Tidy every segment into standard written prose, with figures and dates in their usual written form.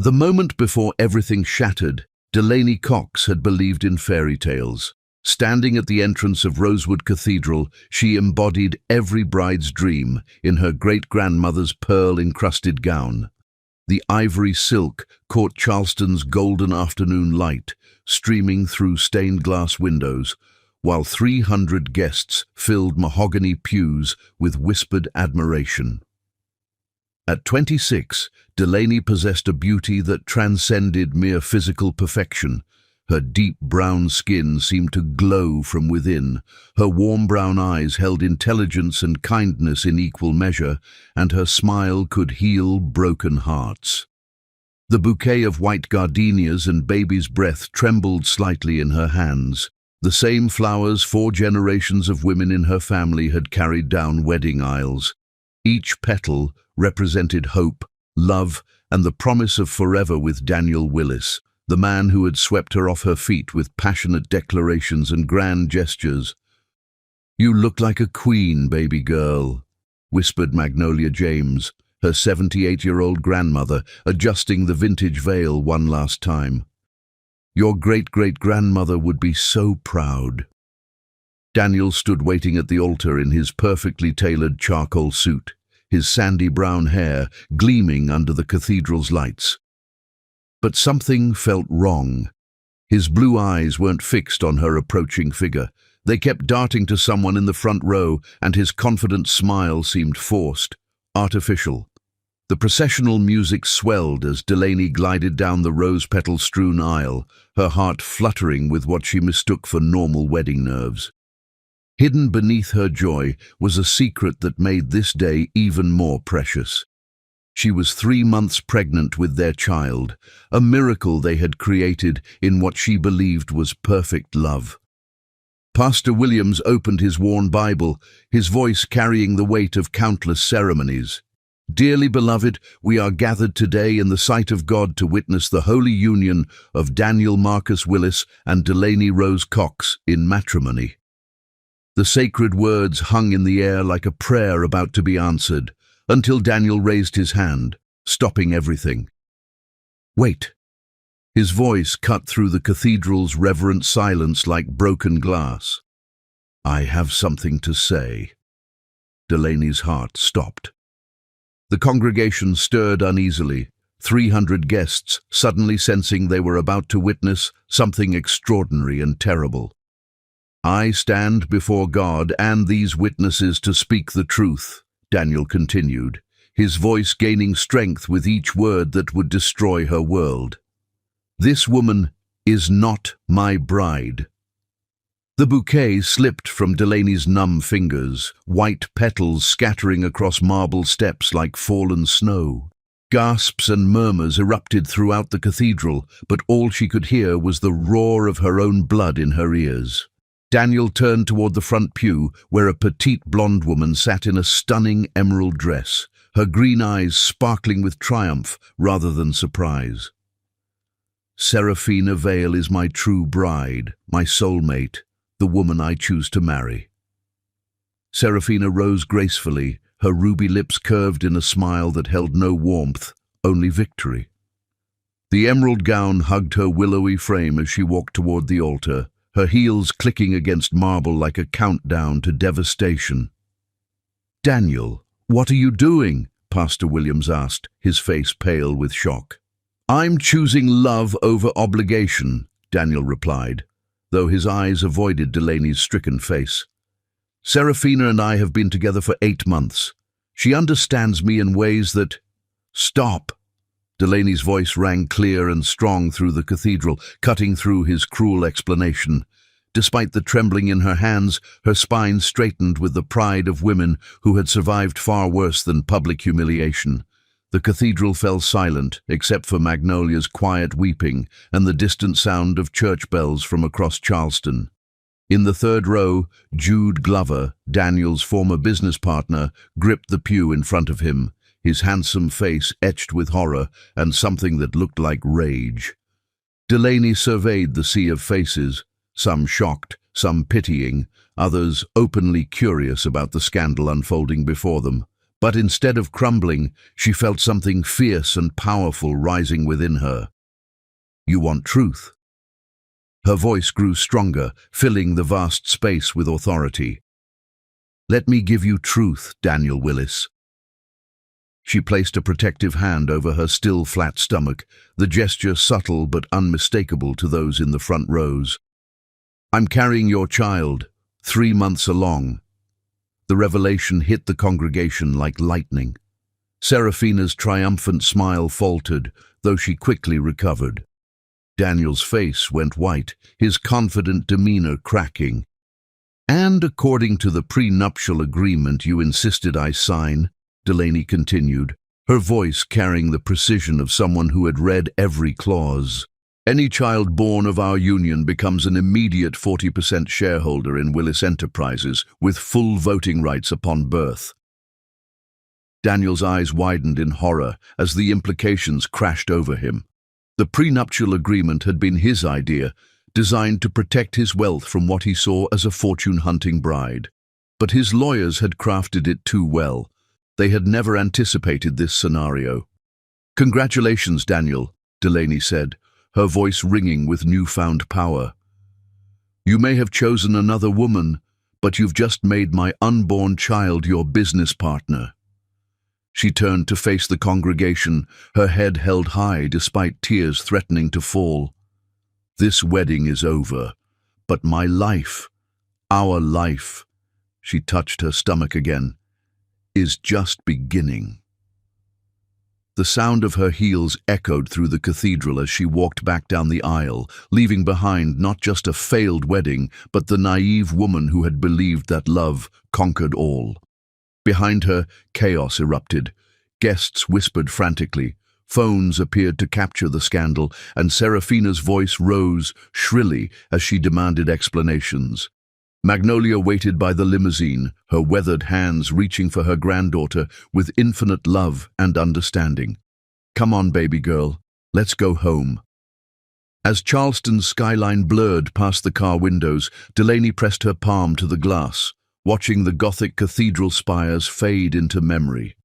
The moment before everything shattered, Delaney Cox had believed in fairy tales. Standing at the entrance of Rosewood Cathedral, she embodied every bride's dream in her great-grandmother's pearl-encrusted gown. The ivory silk caught Charleston's golden afternoon light, streaming through stained-glass windows, while 300 guests filled mahogany pews with whispered admiration. At 26, Delaney possessed a beauty that transcended mere physical perfection. Her deep brown skin seemed to glow from within, her warm brown eyes held intelligence and kindness in equal measure, and her smile could heal broken hearts. The bouquet of white gardenias and baby's breath trembled slightly in her hands, the same flowers 4 generations of women in her family had carried down wedding aisles. Each petal represented hope, love, and the promise of forever with Daniel Willis, the man who had swept her off her feet with passionate declarations and grand gestures. "You look like a queen, baby girl," whispered Magnolia James, her 78-year-old grandmother, adjusting the vintage veil one last time. "Your great-great-grandmother would be so proud." Daniel stood waiting at the altar in his perfectly tailored charcoal suit, his sandy brown hair gleaming under the cathedral's lights. But something felt wrong. His blue eyes weren't fixed on her approaching figure. They kept darting to someone in the front row, and his confident smile seemed forced, artificial. The processional music swelled as Delaney glided down the rose-petal-strewn aisle, her heart fluttering with what she mistook for normal wedding nerves. Hidden beneath her joy was a secret that made this day even more precious. She was 3 months pregnant with their child, a miracle they had created in what she believed was perfect love. Pastor Williams opened his worn Bible, his voice carrying the weight of countless ceremonies. "Dearly beloved, we are gathered today in the sight of God to witness the holy union of Daniel Marcus Willis and Delaney Rose Cox in matrimony." The sacred words hung in the air like a prayer about to be answered, until Daniel raised his hand, stopping everything. "Wait." His voice cut through the cathedral's reverent silence like broken glass. "I have something to say." Delaney's heart stopped. The congregation stirred uneasily, 300 guests suddenly sensing they were about to witness something extraordinary and terrible. "I stand before God and these witnesses to speak the truth," Daniel continued, his voice gaining strength with each word that would destroy her world. "This woman is not my bride." The bouquet slipped from Delaney's numb fingers, white petals scattering across marble steps like fallen snow. Gasps and murmurs erupted throughout the cathedral, but all she could hear was the roar of her own blood in her ears. Daniel turned toward the front pew, where a petite blonde woman sat in a stunning emerald dress, her green eyes sparkling with triumph rather than surprise. "Serafina Vale is my true bride, my soulmate, the woman I choose to marry." Serafina rose gracefully, her ruby lips curved in a smile that held no warmth, only victory. The emerald gown hugged her willowy frame as she walked toward the altar, her heels clicking against marble like a countdown to devastation. "Daniel, what are you doing?" Pastor Williams asked, his face pale with shock. "I'm choosing love over obligation," Daniel replied, though his eyes avoided Delaney's stricken face. "Serafina and I have been together for 8 months. She understands me in ways that—" "Stop!" Delaney's voice rang clear and strong through the cathedral, cutting through his cruel explanation. Despite the trembling in her hands, her spine straightened with the pride of women who had survived far worse than public humiliation. The cathedral fell silent, except for Magnolia's quiet weeping and the distant sound of church bells from across Charleston. In the third row, Jude Glover, Daniel's former business partner, gripped the pew in front of him, his handsome face etched with horror and something that looked like rage. Delaney surveyed the sea of faces, some shocked, some pitying, others openly curious about the scandal unfolding before them. But instead of crumbling, she felt something fierce and powerful rising within her. "You want truth?" Her voice grew stronger, filling the vast space with authority. "Let me give you truth, Daniel Willis." She placed a protective hand over her still flat stomach, the gesture subtle but unmistakable to those in the front rows. "I'm carrying your child, 3 months along." The revelation hit the congregation like lightning. Seraphina's triumphant smile faltered, though she quickly recovered. Daniel's face went white, his confident demeanor cracking. "And according to the prenuptial agreement you insisted I sign," Delaney continued, her voice carrying the precision of someone who had read every clause, "any child born of our union becomes an immediate 40% shareholder in Willis Enterprises, with full voting rights upon birth." Daniel's eyes widened in horror as the implications crashed over him. The prenuptial agreement had been his idea, designed to protect his wealth from what he saw as a fortune-hunting bride. But his lawyers had crafted it too well. They had never anticipated this scenario. "Congratulations, Daniel," Delaney said, her voice ringing with newfound power. "You may have chosen another woman, but you've just made my unborn child your business partner." She turned to face the congregation, her head held high despite tears threatening to fall. "This wedding is over, but my life, our life," she touched her stomach again, "is just beginning." The sound of her heels echoed through the cathedral as she walked back down the aisle, leaving behind not just a failed wedding, but the naive woman who had believed that love conquered all. Behind her, chaos erupted. Guests whispered frantically. Phones appeared to capture the scandal, and Seraphina's voice rose shrilly as she demanded explanations. Magnolia waited by the limousine, her weathered hands reaching for her granddaughter with infinite love and understanding. "Come on, baby girl, let's go home." As Charleston's skyline blurred past the car windows, Delaney pressed her palm to the glass, watching the Gothic cathedral spires fade into memory.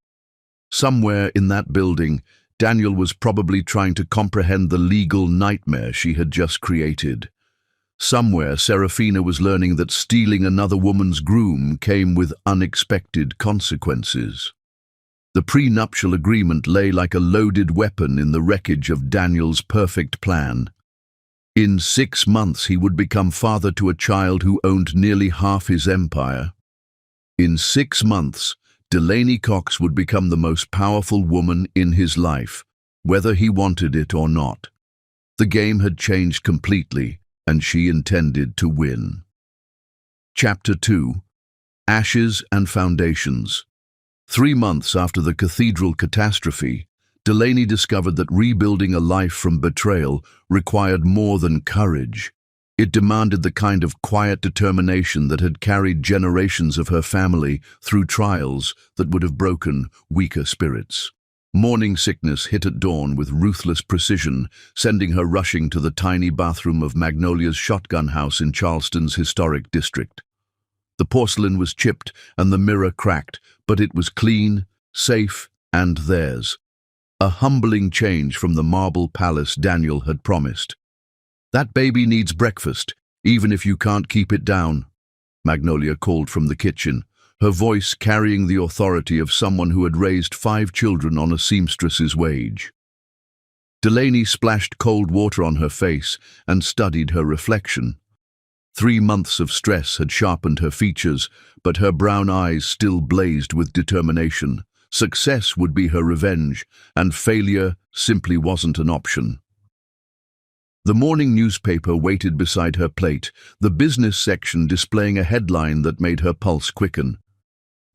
Somewhere in that building, Daniel was probably trying to comprehend the legal nightmare she had just created. Somewhere, Seraphina was learning that stealing another woman's groom came with unexpected consequences. The prenuptial agreement lay like a loaded weapon in the wreckage of Daniel's perfect plan. In 6 months, he would become father to a child who owned nearly half his empire. In 6 months, Delaney Cox would become the most powerful woman in his life, whether he wanted it or not. The game had changed completely, and she intended to win. Chapter 2: Ashes and Foundations. 3 months after the cathedral catastrophe, Delaney discovered that rebuilding a life from betrayal required more than courage. It demanded the kind of quiet determination that had carried generations of her family through trials that would have broken weaker spirits. Morning sickness hit at dawn with ruthless precision, sending her rushing to the tiny bathroom of Magnolia's shotgun house in Charleston's historic district. The porcelain was chipped and the mirror cracked, but it was clean, safe, and theirs. A humbling change from the marble palace Daniel had promised. "That baby needs breakfast, even if you can't keep it down," Magnolia called from the kitchen, her voice carrying the authority of someone who had raised 5 children on a seamstress's wage. Delaney splashed cold water on her face and studied her reflection. 3 months of stress had sharpened her features, but her brown eyes still blazed with determination. Success would be her revenge, and failure simply wasn't an option. The morning newspaper waited beside her plate, the business section displaying a headline that made her pulse quicken.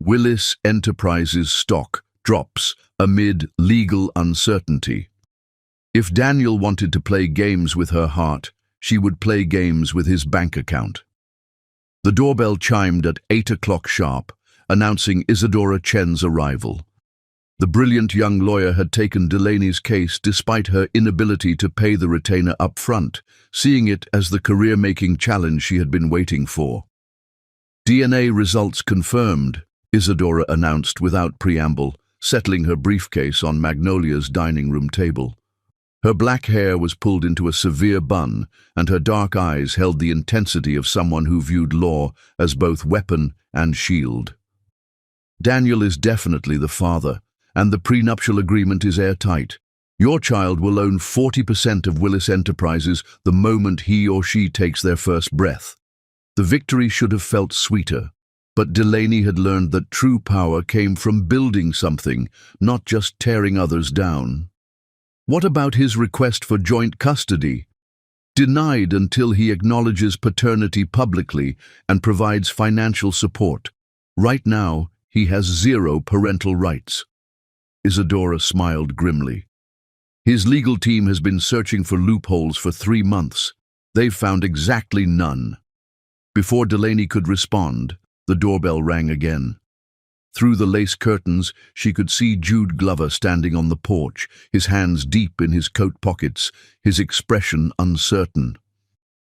"Willis Enterprises stock drops amid legal uncertainty." If Daniel wanted to play games with her heart, she would play games with his bank account. The doorbell chimed at 8 o'clock sharp, announcing Isadora Chen's arrival. The brilliant young lawyer had taken Delaney's case despite her inability to pay the retainer up front, seeing it as the career-making challenge she had been waiting for. "DNA results confirmed," Isadora announced without preamble, settling her briefcase on Magnolia's dining room table. Her black hair was pulled into a severe bun, and her dark eyes held the intensity of someone who viewed law as both weapon and shield. Daniel is definitely the father, and the prenuptial agreement is airtight. Your child will own 40% of Willis Enterprises the moment he or she takes their first breath. The victory should have felt sweeter, but Delaney had learned that true power came from building something, not just tearing others down. What about his request for joint custody? Denied until he acknowledges paternity publicly and provides financial support. Right now, he has 0 parental rights. Isadora smiled grimly. His legal team has been searching for loopholes for 3 months. They've found exactly none. Before Delaney could respond, the doorbell rang again. Through the lace curtains, she could see Jude Glover standing on the porch, his hands deep in his coat pockets, his expression uncertain.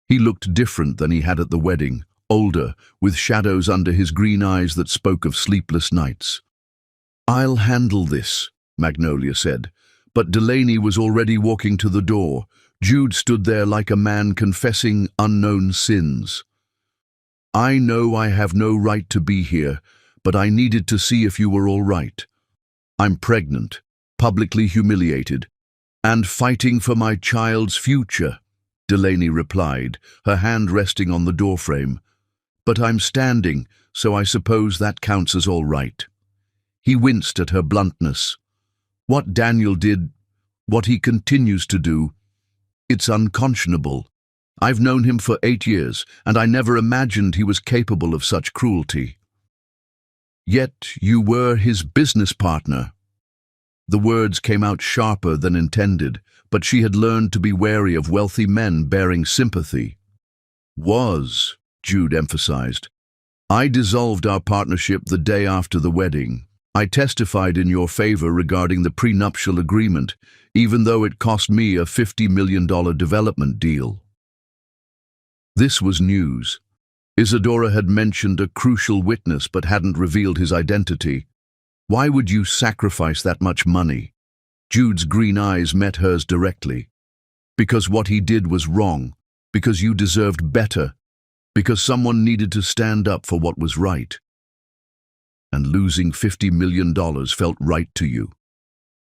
He looked different than he had at the wedding, older, with shadows under his green eyes that spoke of sleepless nights. "I'll handle this," Magnolia said, but Delaney was already walking to the door. Jude stood there like a man confessing unknown sins. "I know I have no right to be here, but I needed to see if you were all right. I'm pregnant, publicly humiliated, and fighting for my child's future," Delaney replied, her hand resting on the doorframe. "But I'm standing, so I suppose that counts as all right." He winced at her bluntness. What Daniel did, what he continues to do, it's unconscionable. I've known him for 8 years, and I never imagined he was capable of such cruelty. "Yet you were his business partner." The words came out sharper than intended, but she had learned to be wary of wealthy men bearing sympathy. "Was," Jude emphasized. "I dissolved our partnership the day after the wedding. I testified in your favor regarding the prenuptial agreement, even though it cost me a $50 million development deal." This was news. Isadora had mentioned a crucial witness but hadn't revealed his identity. Why would you sacrifice that much money? Jude's green eyes met hers directly. Because what he did was wrong. Because you deserved better. Because someone needed to stand up for what was right. And losing $50 million felt right to you.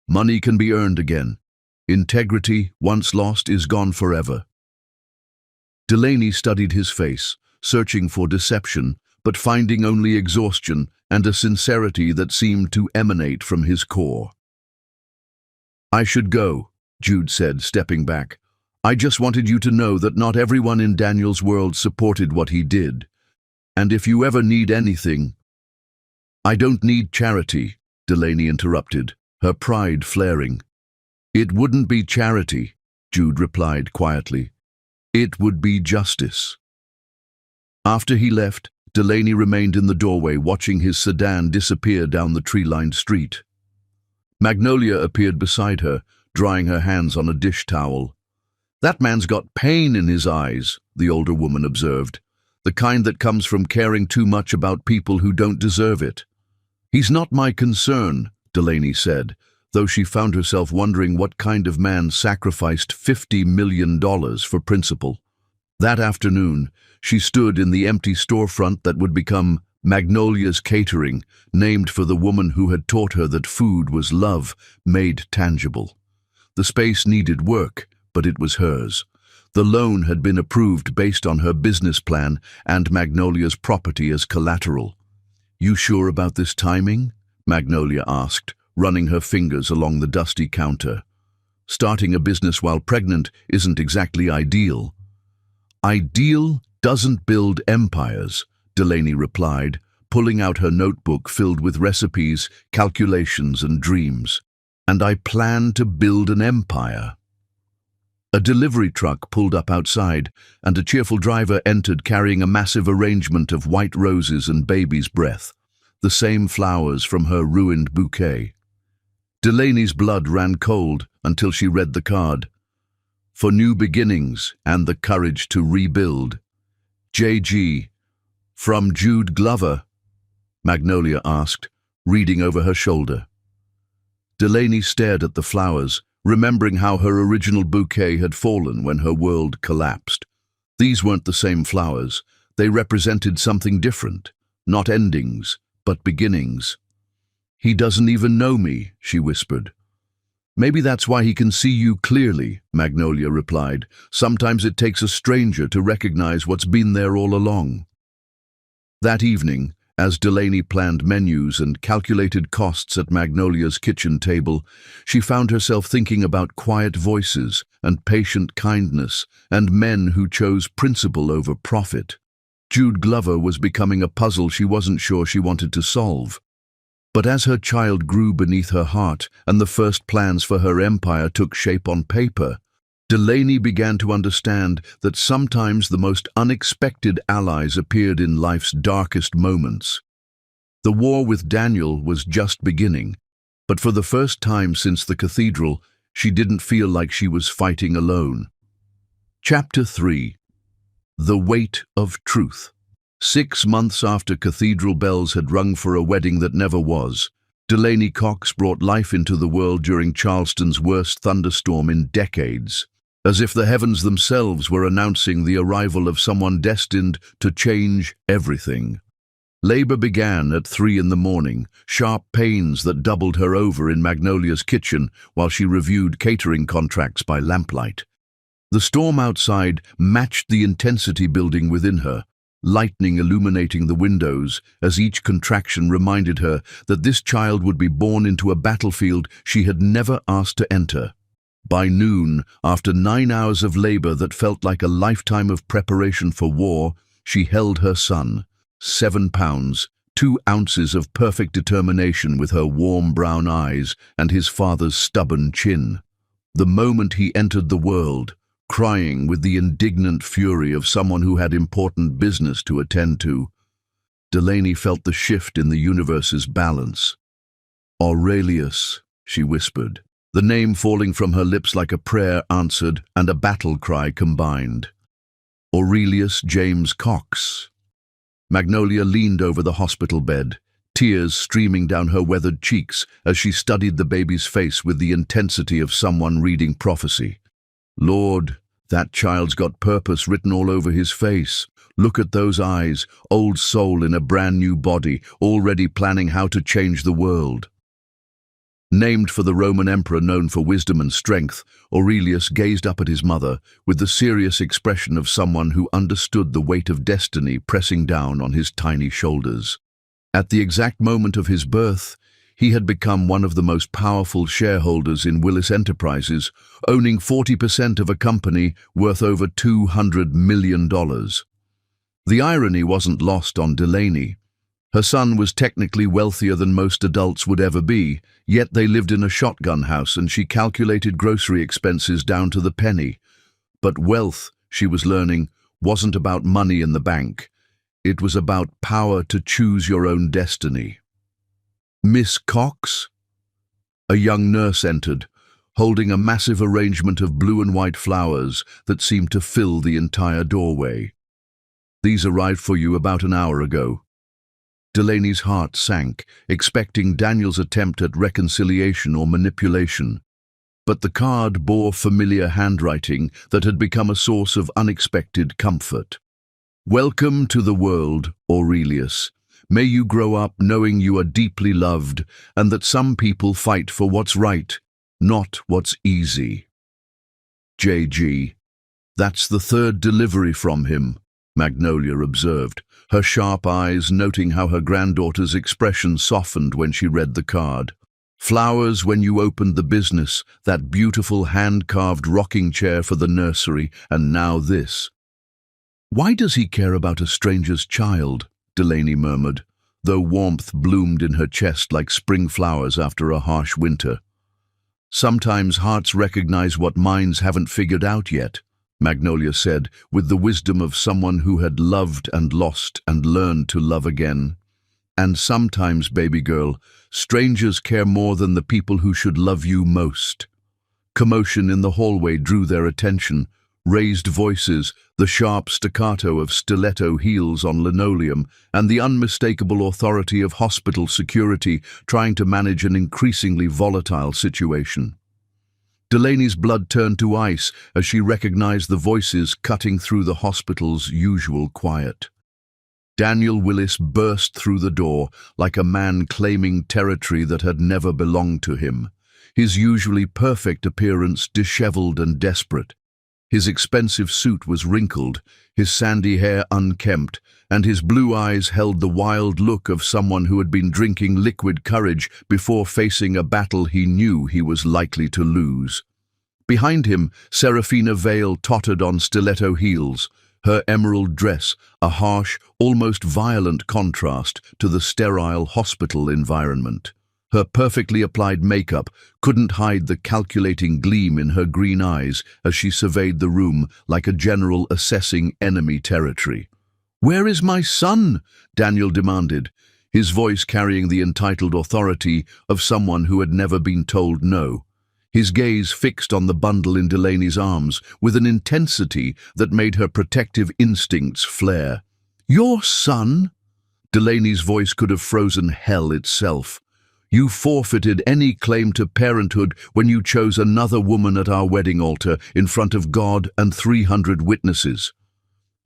Money can be earned again. Integrity, once lost, is gone forever. Delaney studied his face, searching for deception, but finding only exhaustion and a sincerity that seemed to emanate from his core. "I should go," Jude said, stepping back. "I just wanted you to know that not everyone in Daniel's world supported what he did. And if you ever need anything—" "I don't need charity," Delaney interrupted, her pride flaring. "It wouldn't be charity," Jude replied quietly. "It would be justice." After he left, Delaney remained in the doorway watching his sedan disappear down the tree-lined street. Magnolia appeared beside her, drying her hands on a dish towel. "That man's got pain in his eyes," the older woman observed, "the kind that comes from caring too much about people who don't deserve it." "He's not my concern," Delaney said, though she found herself wondering what kind of man sacrificed $50 million for principle. That afternoon, she stood in the empty storefront that would become Magnolia's Catering, named for the woman who had taught her that food was love made tangible. The space needed work, but it was hers. The loan had been approved based on her business plan and Magnolia's property as collateral. "You sure about this timing?" Magnolia asked, running her fingers along the dusty counter. "Starting a business while pregnant isn't exactly ideal." "Ideal doesn't build empires," Delaney replied, pulling out her notebook filled with recipes, calculations, and dreams. "And I plan to build an empire." A delivery truck pulled up outside, and a cheerful driver entered carrying a massive arrangement of white roses and baby's breath, the same flowers from her ruined bouquet. Delaney's blood ran cold until she read the card. "For new beginnings and the courage to rebuild. J.G. From Jude Glover." Magnolia asked, reading over her shoulder. Delaney stared at the flowers, remembering how her original bouquet had fallen when her world collapsed. These weren't the same flowers. They represented something different, not endings, but beginnings. "He doesn't even know me," she whispered. "Maybe that's why he can see you clearly," Magnolia replied. "Sometimes it takes a stranger to recognize what's been there all along." That evening, as Delaney planned menus and calculated costs at Magnolia's kitchen table, she found herself thinking about quiet voices and patient kindness and men who chose principle over profit. Jude Glover was becoming a puzzle she wasn't sure she wanted to solve. But as her child grew beneath her heart and the first plans for her empire took shape on paper, Delaney began to understand that sometimes the most unexpected allies appeared in life's darkest moments. The war with Daniel was just beginning, but for the first time since the cathedral, she didn't feel like she was fighting alone. Chapter 3. The Weight of Truth. 6 months after cathedral bells had rung for a wedding that never was, Delaney Cox brought life into the world during Charleston's worst thunderstorm in decades, as if the heavens themselves were announcing the arrival of someone destined to change everything. Labor began at 3 in the morning, sharp pains that doubled her over in Magnolia's kitchen while she reviewed catering contracts by lamplight. The storm outside matched the intensity building within her, lightning illuminating the windows as each contraction reminded her that this child would be born into a battlefield she had never asked to enter. By noon, after 9 hours of labor that felt like a lifetime of preparation for war, she held her son, 7 pounds, 2 ounces of perfect determination with her warm brown eyes and his father's stubborn chin. The moment he entered the world, crying with the indignant fury of someone who had important business to attend to, Delaney felt the shift in the universe's balance. "Aurelius," she whispered, the name falling from her lips like a prayer answered and a battle cry combined. Aurelius James Cox. Magnolia leaned over the hospital bed, tears streaming down her weathered cheeks as she studied the baby's face with the intensity of someone reading prophecy. "Lord, that child's got purpose written all over his face. Look at those eyes, old soul in a brand new body, already planning how to change the world." Named for the Roman emperor known for wisdom and strength, Aurelius gazed up at his mother with the serious expression of someone who understood the weight of destiny pressing down on his tiny shoulders. At the exact moment of his birth, he had become one of the most powerful shareholders in Willis Enterprises, owning 40% of a company worth over $200 million. The irony wasn't lost on Delaney. Her son was technically wealthier than most adults would ever be, yet they lived in a shotgun house and she calculated grocery expenses down to the penny. But wealth, she was learning, wasn't about money in the bank. It was about power to choose your own destiny. "Miss Cox?" A young nurse entered, holding a massive arrangement of blue and white flowers that seemed to fill the entire doorway. "These arrived for you about an hour ago." Delaney's heart sank, expecting Daniel's attempt at reconciliation or manipulation. But the card bore familiar handwriting that had become a source of unexpected comfort. "Welcome to the world, Aurelius. May you grow up knowing you are deeply loved and that some people fight for what's right, not what's easy." "JG. That's the third delivery from him," Magnolia observed, her sharp eyes noting how her granddaughter's expression softened when she read the card. "Flowers when you opened the business, that beautiful hand-carved rocking chair for the nursery, and now this." "Why does he care about a stranger's child?" Delaney murmured, though warmth bloomed in her chest like spring flowers after a harsh winter. "Sometimes hearts recognize what minds haven't figured out yet," Magnolia said, with the wisdom of someone who had loved and lost and learned to love again. "And sometimes, baby girl, strangers care more than the people who should love you most." Commotion in the hallway drew their attention, Raised voices, the sharp staccato of stiletto heels on linoleum, and the unmistakable authority of hospital security trying to manage an increasingly volatile situation. Delaney's blood turned to ice as she recognized the voices cutting through the hospital's usual quiet. Daniel Willis burst through the door like a man claiming territory that had never belonged to him, his usually perfect appearance disheveled and desperate. His expensive suit was wrinkled, his sandy hair unkempt, and his blue eyes held the wild look of someone who had been drinking liquid courage before facing a battle he knew he was likely to lose. Behind him, Serafina Vale tottered on stiletto heels, her emerald dress a harsh, almost violent contrast to the sterile hospital environment. Her perfectly applied makeup couldn't hide the calculating gleam in her green eyes as she surveyed the room like a general assessing enemy territory. "Where is my son?" Daniel demanded, his voice carrying the entitled authority of someone who had never been told no. His gaze fixed on the bundle in Delaney's arms with an intensity that made her protective instincts flare. "Your son?" Delaney's voice could have frozen hell itself. "You forfeited any claim to parenthood when you chose another woman at our wedding altar in front of God and 300 witnesses."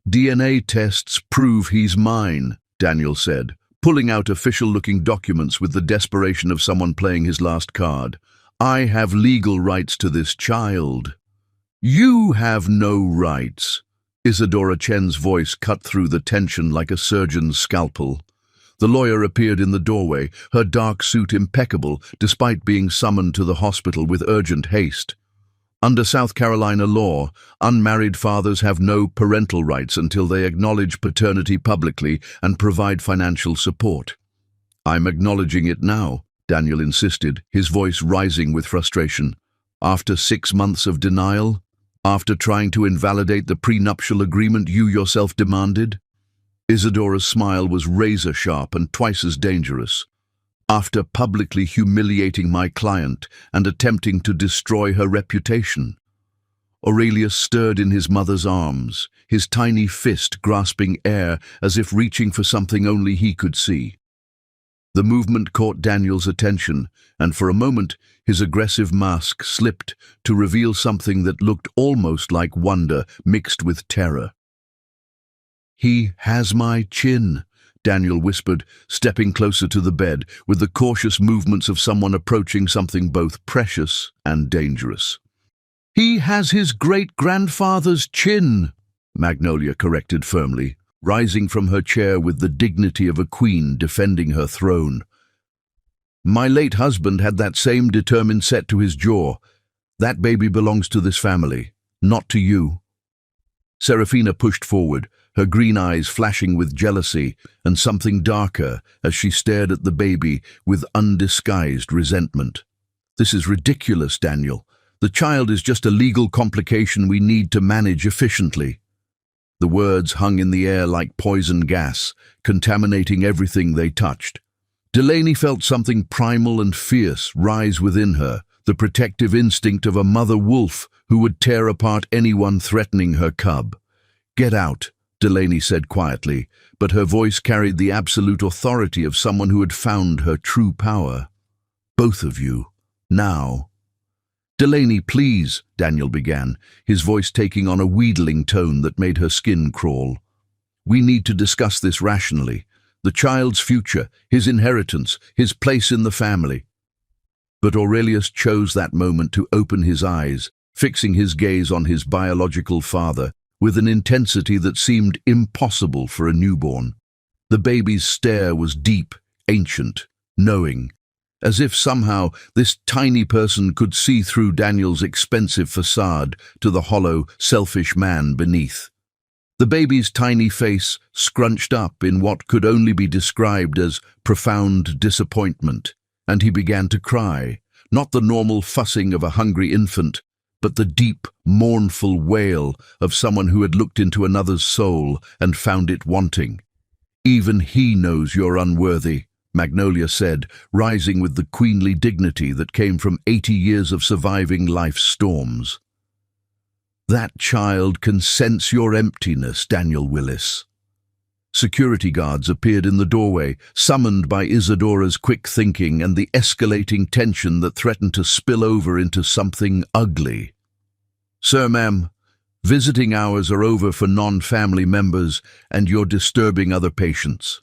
"DNA tests prove he's mine," Daniel said, pulling out official-looking documents with the desperation of someone playing his last card. "I have legal rights to this child." "You have no rights." Isadora Chen's voice cut through the tension like a surgeon's scalpel. The lawyer appeared in the doorway, her dark suit impeccable despite being summoned to the hospital with urgent haste. Under South Carolina law, unmarried fathers have no parental rights until they acknowledge paternity publicly and provide financial support. "I'm acknowledging it now," Daniel insisted, his voice rising with frustration. "After 6 months of denial? After trying to invalidate the prenuptial agreement you yourself demanded?" Isadora's smile was razor-sharp and twice as dangerous. "After publicly humiliating my client and attempting to destroy her reputation." Aurelius stirred in his mother's arms, his tiny fist grasping air as if reaching for something only he could see. The movement caught Daniel's attention, and for a moment his aggressive mask slipped to reveal something that looked almost like wonder mixed with terror. "He has my chin," Daniel whispered, stepping closer to the bed with the cautious movements of someone approaching something both precious and dangerous. "He has his great-grandfather's chin," Magnolia corrected firmly, rising from her chair with the dignity of a queen defending her throne. "My late husband had that same determined set to his jaw. That baby belongs to this family, not to you." Serafina pushed forward, her green eyes flashing with jealousy and something darker as she stared at the baby with undisguised resentment. "This is ridiculous, Daniel. The child is just a legal complication we need to manage efficiently." The words hung in the air like poison gas, contaminating everything they touched. Delaney felt something primal and fierce rise within her, the protective instinct of a mother wolf who would tear apart anyone threatening her cub. "Get out," Delaney said quietly, but her voice carried the absolute authority of someone who had found her true power. "Both of you, now." "Delaney, please," Daniel began, his voice taking on a wheedling tone that made her skin crawl. "We need to discuss this rationally. The child's future, his inheritance, his place in the family." But Aurelius chose that moment to open his eyes, fixing his gaze on his biological father with an intensity that seemed impossible for a newborn. The baby's stare was deep, ancient, knowing, as if somehow this tiny person could see through Daniel's expensive facade to the hollow, selfish man beneath. The baby's tiny face scrunched up in what could only be described as profound disappointment, and he began to cry, not the normal fussing of a hungry infant, but the deep, mournful wail of someone who had looked into another's soul and found it wanting. "Even he knows you're unworthy," Magnolia said, rising with the queenly dignity that came from 80 years of surviving life's storms. That child can sense your emptiness, Daniel Willis. Security guards appeared in the doorway, summoned by Isadora's quick thinking and the escalating tension that threatened to spill over into something ugly. "Sir, ma'am, visiting hours are over for non-family members, and you're disturbing other patients."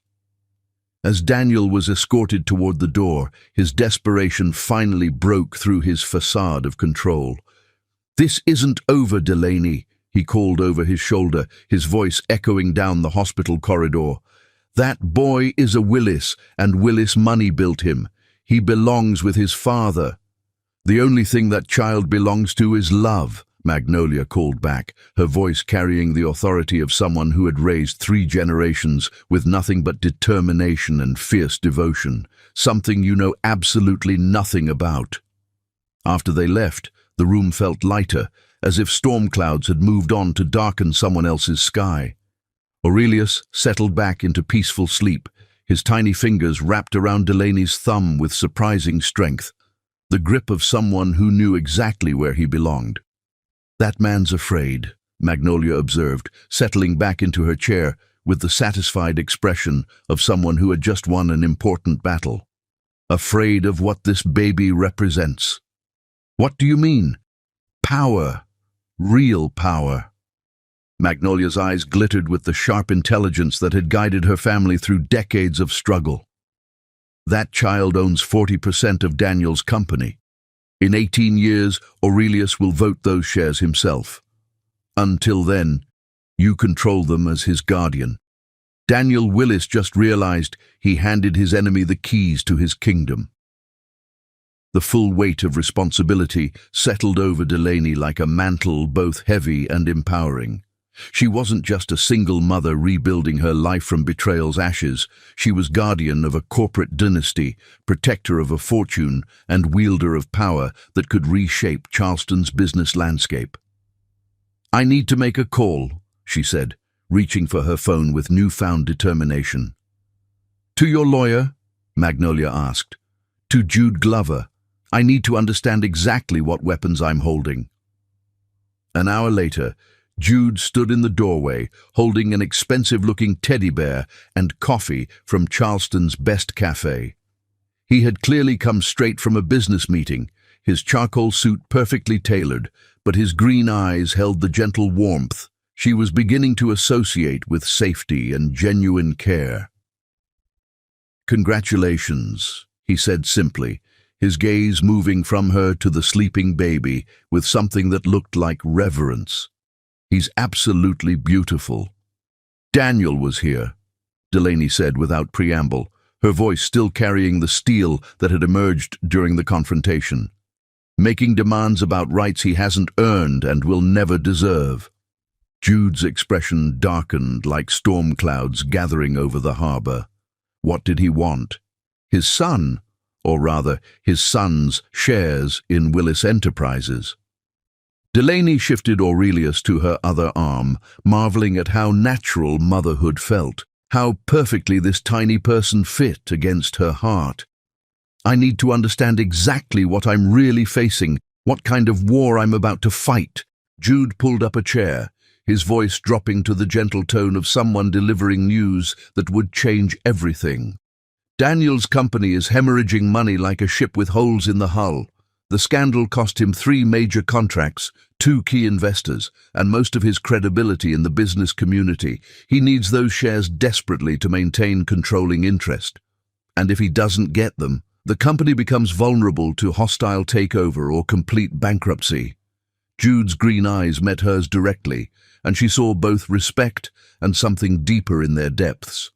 As Daniel was escorted toward the door, his desperation finally broke through his facade of control. "This isn't over, Delaney," he called over his shoulder, his voice echoing down the hospital corridor. "That boy is a Willis, and Willis money built him. He belongs with his father." "The only thing that child belongs to is love," Magnolia called back, her voice carrying the authority of someone who had raised 3 generations with nothing but determination and fierce devotion, something you know absolutely nothing about. After they left, the room felt lighter, as if storm clouds had moved on to darken someone else's sky. Aurelius settled back into peaceful sleep, his tiny fingers wrapped around Delaney's thumb with surprising strength, the grip of someone who knew exactly where he belonged. "That man's afraid," Magnolia observed, settling back into her chair with the satisfied expression of someone who had just won an important battle. "Afraid of what this baby represents." "What do you mean?" "Power. Real power." Magnolia's eyes glittered with the sharp intelligence that had guided her family through decades of struggle. "That child owns 40% of Daniel's company. In 18 years, Aurelius will vote those shares himself. Until then, you control them as his guardian." Daniel Willis just realized he handed his enemy the keys to his kingdom. The full weight of responsibility settled over Delaney like a mantle, both heavy and empowering. She wasn't just a single mother rebuilding her life from betrayal's ashes. She was guardian of a corporate dynasty, protector of a fortune, and wielder of power that could reshape Charleston's business landscape. "I need to make a call," she said, reaching for her phone with newfound determination. "To your lawyer?" Magnolia asked. "To Jude Glover. I need to understand exactly what weapons I'm holding." An hour later, Jude stood in the doorway, holding an expensive-looking teddy bear and coffee from Charleston's best cafe. He had clearly come straight from a business meeting, his charcoal suit perfectly tailored, but his green eyes held the gentle warmth she was beginning to associate with safety and genuine care. "Congratulations," he said simply, his gaze moving from her to the sleeping baby with something that looked like reverence. "He's absolutely beautiful." "Daniel was here," Delaney said without preamble, her voice still carrying the steel that had emerged during the confrontation. "Making demands about rights he hasn't earned and will never deserve." Jude's expression darkened like storm clouds gathering over the harbor. What did he want? His son, or rather, his son's shares in Willis Enterprises. Delaney shifted Aurelius to her other arm, marveling at how natural motherhood felt, how perfectly this tiny person fit against her heart. "I need to understand exactly what I'm really facing, what kind of war I'm about to fight." Jude pulled up a chair, his voice dropping to the gentle tone of someone delivering news that would change everything. "Daniel's company is hemorrhaging money like a ship with holes in the hull. The scandal cost him 3 major contracts, 2 key investors, and most of his credibility in the business community. He needs those shares desperately to maintain controlling interest. And if he doesn't get them, the company becomes vulnerable to hostile takeover or complete bankruptcy." Jude's green eyes met hers directly, and she saw both respect and something deeper in their depths.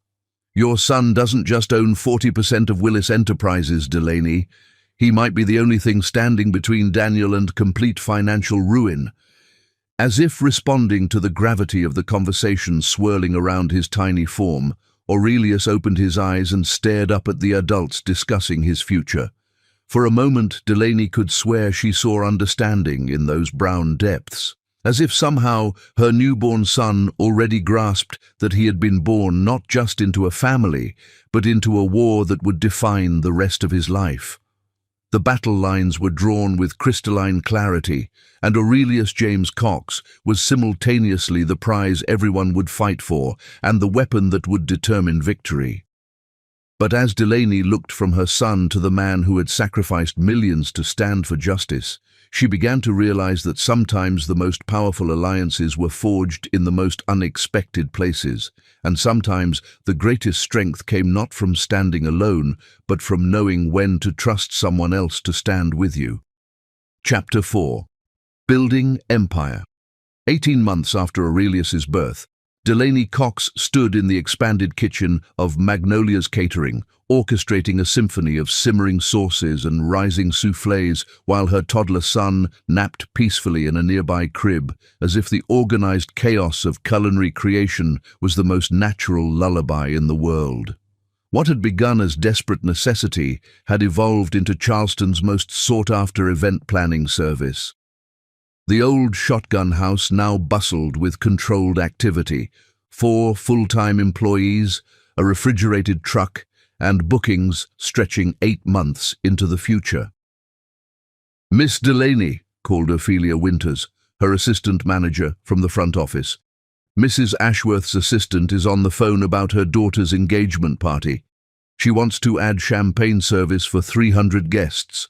"Your son doesn't just own 40% of Willis Enterprises, Delaney. He might be the only thing standing between Daniel and complete financial ruin." As if responding to the gravity of the conversation swirling around his tiny form, Aurelius opened his eyes and stared up at the adults discussing his future. For a moment, Delaney could swear she saw understanding in those brown depths, as if somehow her newborn son already grasped that he had been born not just into a family, but into a war that would define the rest of his life. The battle lines were drawn with crystalline clarity, and Aurelius James Cox was simultaneously the prize everyone would fight for and the weapon that would determine victory. But as Delaney looked from her son to the man who had sacrificed millions to stand for justice, she began to realize that sometimes the most powerful alliances were forged in the most unexpected places, and sometimes the greatest strength came not from standing alone, but from knowing when to trust someone else to stand with you. Chapter 4. Building Empire. 18 months after Aurelius's birth, Delaney Cox stood in the expanded kitchen of Magnolia's Catering, orchestrating a symphony of simmering sauces and rising soufflés while her toddler son napped peacefully in a nearby crib, as if the organized chaos of culinary creation was the most natural lullaby in the world. What had begun as desperate necessity had evolved into Charleston's most sought-after event planning service. The old shotgun house now bustled with controlled activity, 4 full-time employees, a refrigerated truck, and bookings stretching 8 months into the future. "Miss Delaney," called Ophelia Winters, her assistant manager, from the front office. "Mrs. Ashworth's assistant is on the phone about her daughter's engagement party. She wants to add champagne service for 300 guests.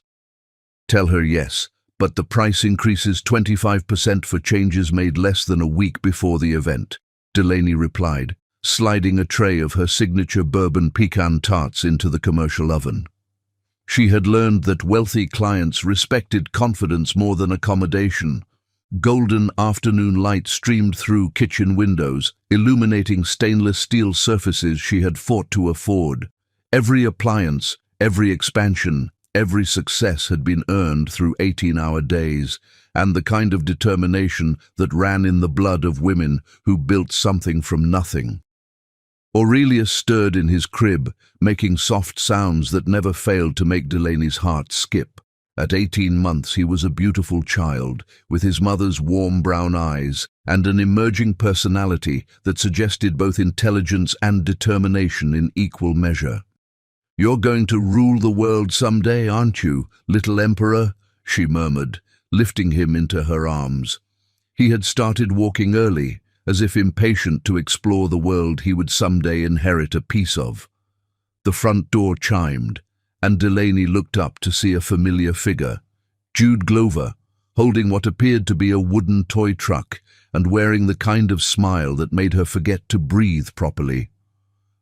Tell her yes, but the price increases 25% for changes made less than a week before the event," Delaney replied, sliding a tray of her signature bourbon pecan tarts into the commercial oven. She had learned that wealthy clients respected confidence more than accommodation. Golden afternoon light streamed through kitchen windows, illuminating stainless steel surfaces she had fought to afford. Every appliance, every expansion, every success had been earned through 18-hour days, and the kind of determination that ran in the blood of women who built something from nothing. Aurelius stirred in his crib, making soft sounds that never failed to make Delaney's heart skip. At 18 months he was a beautiful child, with his mother's warm brown eyes and an emerging personality that suggested both intelligence and determination in equal measure. "You're going to rule the world someday, aren't you, little emperor?" she murmured, lifting him into her arms. He had started walking early, as if impatient to explore the world he would someday inherit a piece of. The front door chimed, and Delaney looked up to see a familiar figure, Jude Glover, holding what appeared to be a wooden toy truck and wearing the kind of smile that made her forget to breathe properly.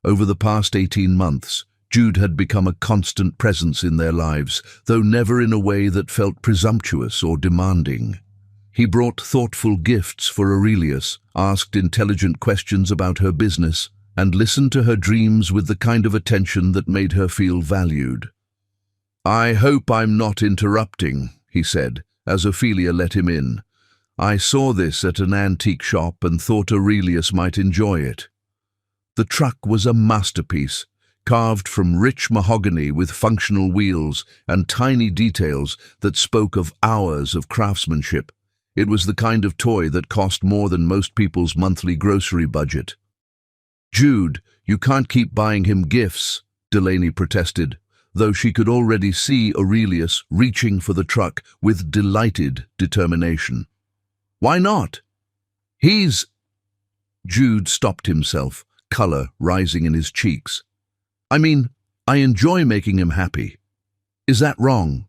Over the past 18 months, Jude had become a constant presence in their lives, though never in a way that felt presumptuous or demanding. He brought thoughtful gifts for Aurelius, asked intelligent questions about her business, and listened to her dreams with the kind of attention that made her feel valued. "I hope I'm not interrupting," he said, as Ophelia let him in. "I saw this at an antique shop and thought Aurelius might enjoy it." The truck was a masterpiece, carved from rich mahogany with functional wheels and tiny details that spoke of hours of craftsmanship. It was the kind of toy that cost more than most people's monthly grocery budget. "Jude, you can't keep buying him gifts," Delaney protested, though she could already see Aurelius reaching for the truck with delighted determination. "Why not? He's—" Jude stopped himself, color rising in his cheeks. "I mean, I enjoy making him happy. Is that wrong?"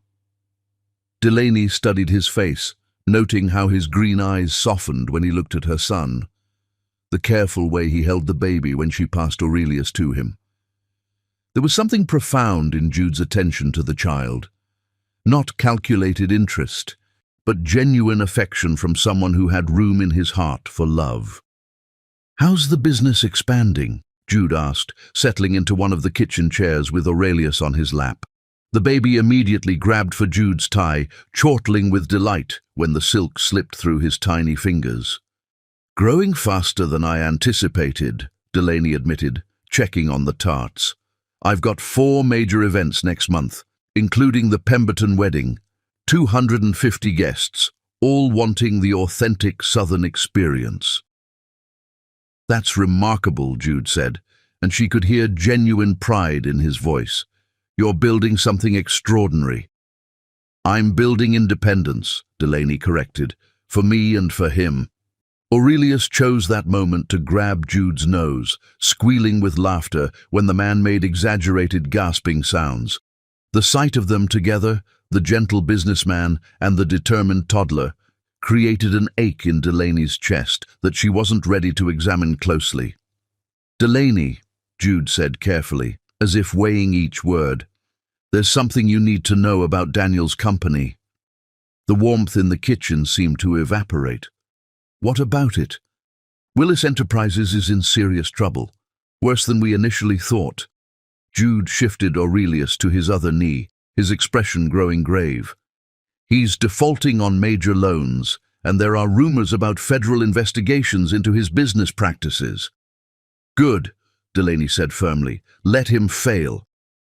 Delaney studied his face, noting how his green eyes softened when he looked at her son, the careful way he held the baby when she passed Aurelius to him. There was something profound in Jude's attention to the child. Not calculated interest, but genuine affection from someone who had room in his heart for love. "How's the business expanding?" Jude asked, settling into one of the kitchen chairs with Aurelius on his lap. The baby immediately grabbed for Jude's tie, chortling with delight when the silk slipped through his tiny fingers. "Growing faster than I anticipated," Delaney admitted, checking on the tarts. "I've got 4 major events next month, including the Pemberton wedding, 250 guests, all wanting the authentic Southern experience." "That's remarkable," Jude said, and she could hear genuine pride in his voice. "You're building something extraordinary." I'm building independence, Delaney corrected, for me and for him. Aurelius chose that moment to grab Jude's nose, squealing with laughter when the man made exaggerated gasping sounds. The sight of them together, the gentle businessman and the determined toddler, created an ache in Delaney's chest that she wasn't ready to examine closely. "Delaney," Jude said carefully, as if weighing each word, "there's something you need to know about Daniel's company." The warmth in the kitchen seemed to evaporate. "What about it?" "Willis Enterprises is in serious trouble, worse than we initially thought." Jude shifted Aurelius to his other knee, his expression growing grave. "He's defaulting on major loans, and there are rumors about federal investigations into his business practices." "Good," Delaney said firmly. "Let him fail.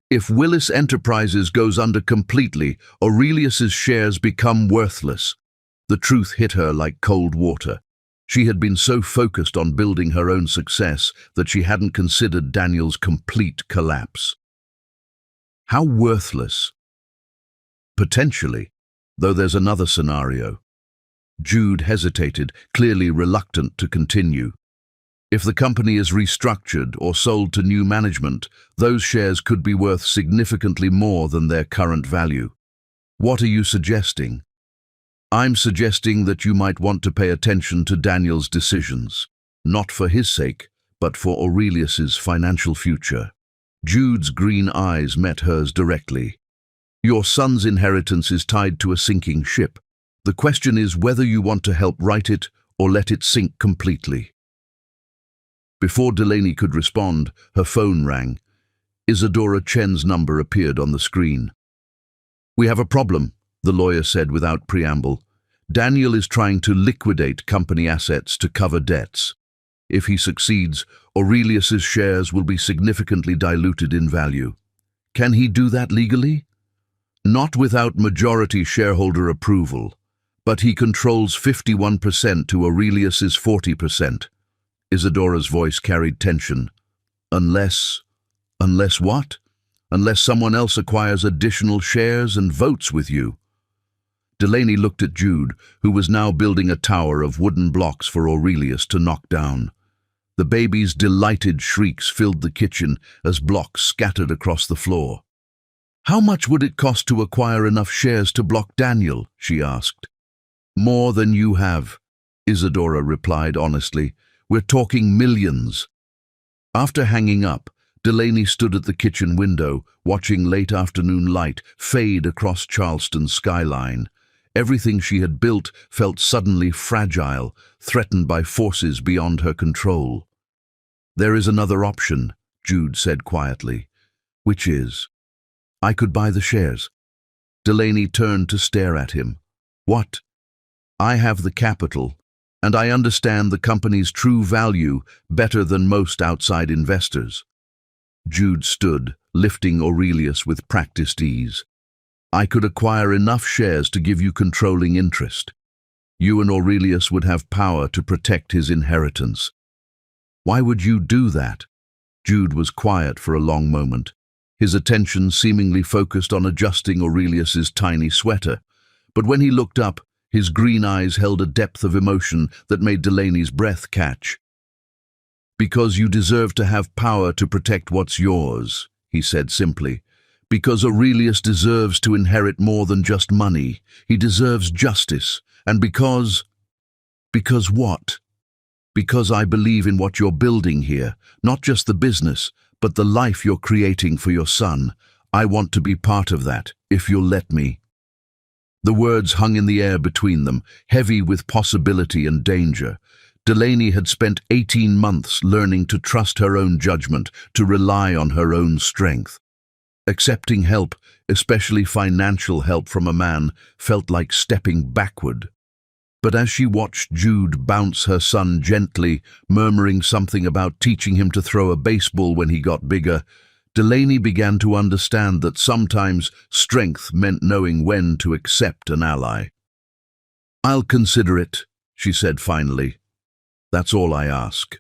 If Willis Enterprises goes under completely, Aurelius's shares become worthless." The truth hit her like cold water. She had been so focused on building her own success that she hadn't considered Daniel's complete collapse. How worthless? Potentially, though there's another scenario. Jude hesitated, clearly reluctant to continue. If the company is restructured or sold to new management, those shares could be worth significantly more than their current value. "What are you suggesting?" "I'm suggesting that you might want to pay attention to Daniel's decisions, not for his sake, but for Aurelius's financial future." Jude's green eyes met hers directly. "Your son's inheritance is tied to a sinking ship. The question is whether you want to help right it or let it sink completely." Before Delaney could respond, her phone rang. Isadora Chen's number appeared on the screen. "We have a problem," the lawyer said without preamble. "Daniel is trying to liquidate company assets to cover debts. If he succeeds, Aurelius's shares will be significantly diluted in value. Can he do that legally?" "Not without majority shareholder approval, but he controls 51% to Aurelius's 40%. Isadora's voice carried tension. Unless what? Unless someone else acquires additional shares and votes with you." Delaney looked at Jude, who was now building a tower of wooden blocks for Aurelius to knock down. The baby's delighted shrieks filled the kitchen as blocks scattered across the floor. "How much would it cost to acquire enough shares to block Daniel?" she asked. "More than you have," Isadora replied honestly. "We're talking millions." After hanging up, Delaney stood at the kitchen window, watching late afternoon light fade across Charleston's skyline. Everything she had built felt suddenly fragile, threatened by forces beyond her control. "There is another option," Jude said quietly. "Which is?" "I could buy the shares." Delaney turned to stare at him. "What?" "I have the capital, and I understand the company's true value better than most outside investors." Jude stood, lifting Aurelius with practiced ease. "I could acquire enough shares to give you controlling interest. You and Aurelius would have power to protect his inheritance." "Why would you do that?" Jude was quiet for a long moment, his attention seemingly focused on adjusting Aurelius's tiny sweater. But when he looked up, his green eyes held a depth of emotion that made Delaney's breath catch. "Because you deserve to have power to protect what's yours," he said simply. "Because Aurelius deserves to inherit more than just money. He deserves justice. And because..." "Because what?" "Because I believe in what you're building here, not just the business, but the life you're creating for your son. I want to be part of that, if you'll let me." The words hung in the air between them, heavy with possibility and danger. Delaney had spent 18 months learning to trust her own judgment, to rely on her own strength. Accepting help, especially financial help from a man, felt like stepping backward. But as she watched Jude bounce her son gently, murmuring something about teaching him to throw a baseball when he got bigger, Delaney began to understand that sometimes strength meant knowing when to accept an ally. "I'll consider it," she said finally. "That's all I ask."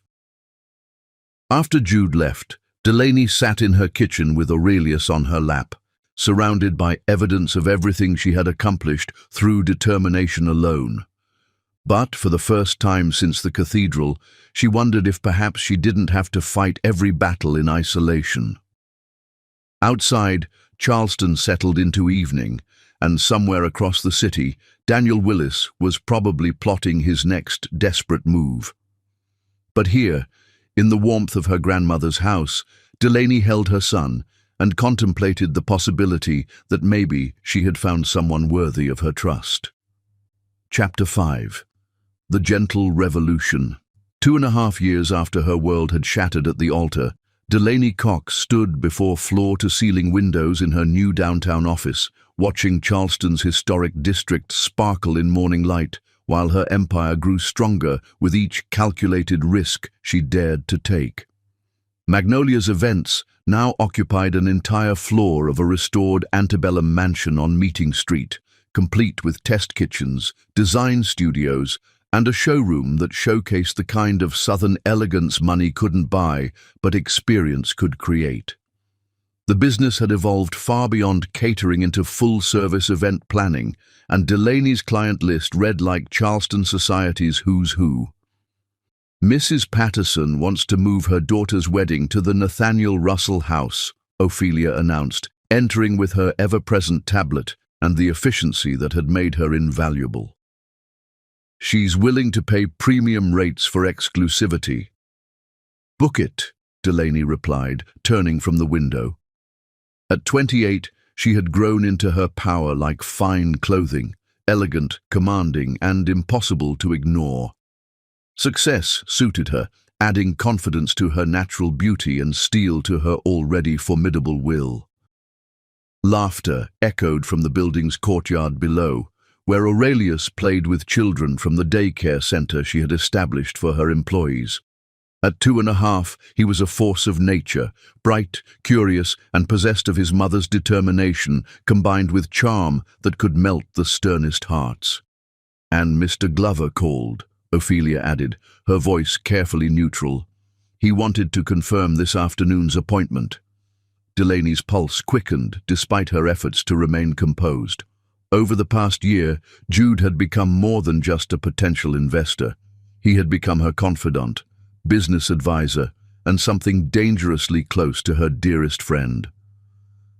After Jude left, Delaney sat in her kitchen with Aurelius on her lap. surrounded by evidence of everything she had accomplished through determination alone. But for the first time since the cathedral, she wondered if perhaps she didn't have to fight every battle in isolation. Outside, Charleston settled into evening, and somewhere across the city, Daniel Willis was probably plotting his next desperate move. But here, in the warmth of her grandmother's house, Delaney held her son and contemplated the possibility that maybe she had found someone worthy of her trust. Chapter 5. The Gentle Revolution. 2.5 years after her world had shattered at the altar, Delaney Cox stood before floor-to-ceiling windows in her new downtown office, watching Charleston's historic district sparkle in morning light, while her empire grew stronger with each calculated risk she dared to take. Magnolia's Events now occupied an entire floor of a restored antebellum mansion on Meeting Street, complete with test kitchens, design studios, and a showroom that showcased the kind of Southern elegance money couldn't buy, but experience could create. The business had evolved far beyond catering into full-service event planning, and Delaney's client list read like Charleston society's who's who. Mrs. Patterson wants to move her daughter's wedding to the Nathaniel Russell House, Ophelia announced, entering with her ever-present tablet and the efficiency that had made her invaluable. She's willing to pay premium rates for exclusivity. Book it, Delaney replied, turning from the window. At 28, she had grown into her power like fine clothing, elegant, commanding, and impossible to ignore. Success suited her, adding confidence to her natural beauty and steel to her already formidable will. Laughter echoed from the building's courtyard below, where Aurelius played with children from the daycare center she had established for her employees. At 2.5, he was a force of nature, bright, curious, and possessed of his mother's determination, combined with charm that could melt the sternest hearts. And Mr. Glover called, Ophelia added, her voice carefully neutral. He wanted to confirm this afternoon's appointment. Delaney's pulse quickened despite her efforts to remain composed. Over the past year, Jude had become more than just a potential investor. He had become her confidant, business advisor, and something dangerously close to her dearest friend.